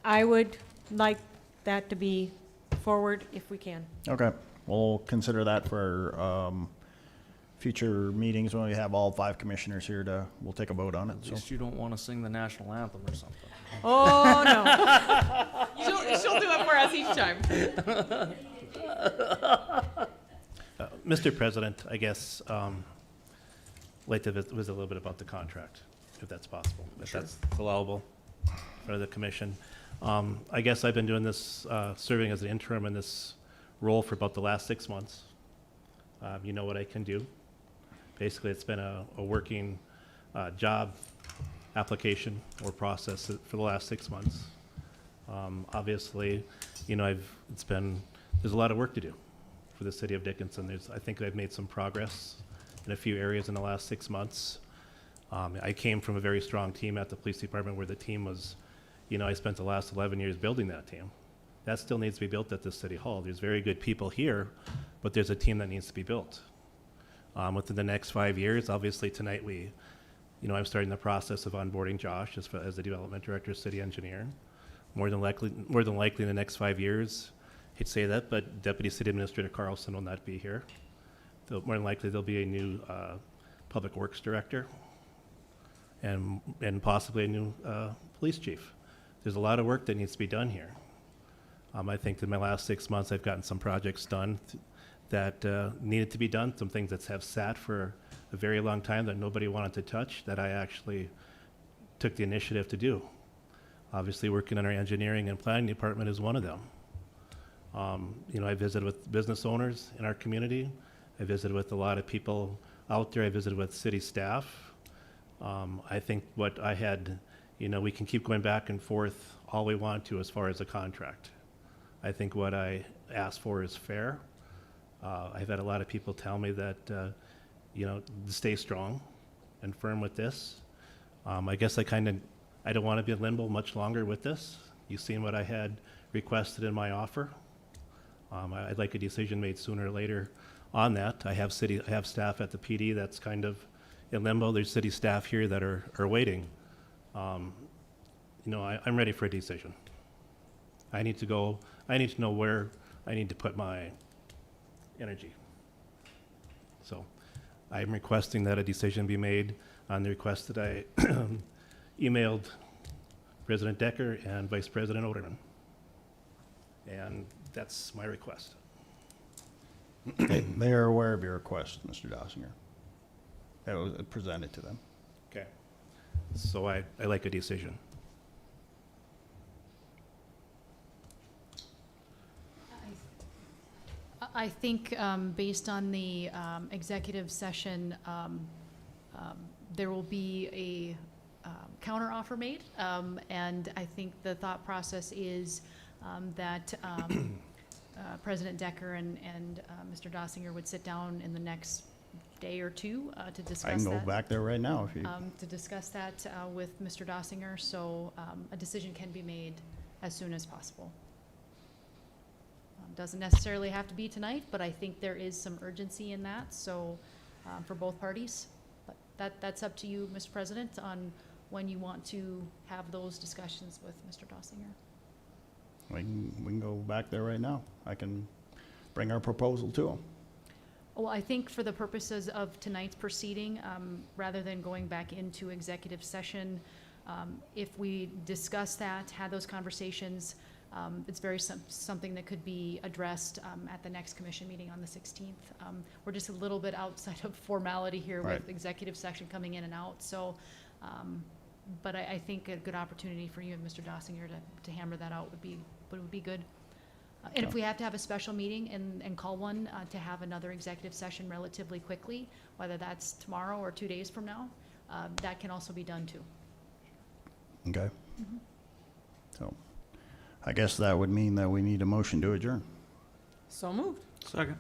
S17: I would like that to be forward if we can.
S1: Okay, we'll consider that for future meetings when we have all 5 commissioners here we'll take a vote on it.
S4: At
S1: So.
S4: least you don't want to sing the national anthem or something.
S17: Oh, no.
S12: She'll do it for us each time.
S2: Mr. President, I guess, like to visit a little bit about the contract, if that's possible, if that's allowable for the commission. I guess I've been doing this, serving as an interim in this role for about the last 6 months. You know what I can do. Basically, it's been a working job application or process for the last 6 months. Obviously, you know, there's a lot of work to do for the city of Dickinson. I think I've made some progress in a few areas in the last 6 months. I came from a very strong team at the police department where the team was, you know, I spent the last 11 years building that team. That still needs to be built at the city hall. There's very good people here, but there's a team that needs to be built. Within the next 5 years, obviously tonight I'm starting the process of onboarding Josh as the development director, city engineer. More than likely in the next 5 years, hate to say that, but Deputy City Administrator Carlson will not be here. More than likely, there'll be a new public works director and possibly a new police chief. There's a lot of work that needs to be done here. I think in my last 6 months, I've gotten some projects done that needed to be done, some things that have sat for a very long time that nobody wanted to touch, that I actually took the initiative to do. Obviously, working in our engineering and planning department is one of them. I visited with business owners in our community. I visited with a lot of people out there. I visited with city staff. I think what I had, we can keep going back and forth all we want to as far as a contract. I think what I asked for is fair. I've had a lot of people tell me that, to stay strong and firm with this. I guess I don't want to be in limbo much longer with this. You've seen what I had requested in my offer. I'd like a decision made sooner or later on that. I have staff at the PD that's kind of in limbo. There's city staff here that are waiting. I'm ready for a decision. I need to know where I need to put my energy. So I'm requesting that a decision be made on the request that I emailed President Decker and Vice President Oderman. And that's my request.
S1: They are aware of your request, Mr. Dossinger. That was presented to them.
S2: Okay. So I like a decision.
S10: I think based on the executive session, there will be a counteroffer made. And I think the thought process is that President Decker and Mr. Dossinger would sit down in the next day or two to discuss
S1: I can go
S10: that.
S1: back there right now if you.
S10: To discuss that with Mr. Dossinger, so a decision can be made as soon as possible. Doesn't necessarily have to be tonight, but I think there is some urgency in that, so for both parties. But that's up to you, Mr. President, on when you want to have those discussions with Mr. Dossinger.
S1: we can go back there right now. I can bring our proposal to them.
S10: Well, I think for the purposes of tonight's proceeding, rather than going back into executive session, if we discuss that, had those conversations, it's something that could be addressed at the next commission meeting on the 16th. We're just a little bit outside of formality here
S1: Right.
S10: with executive session coming in and out, so, but I think a good opportunity for you and Mr. Dossinger to hammer that out would be good. And if we have to have a special meeting and call one to have another executive session relatively quickly, whether that's tomorrow or 2 days from now, that can also be done too.
S1: Okay? So I guess that would mean that we need a motion to adjourn.
S12: So moved.
S4: Second.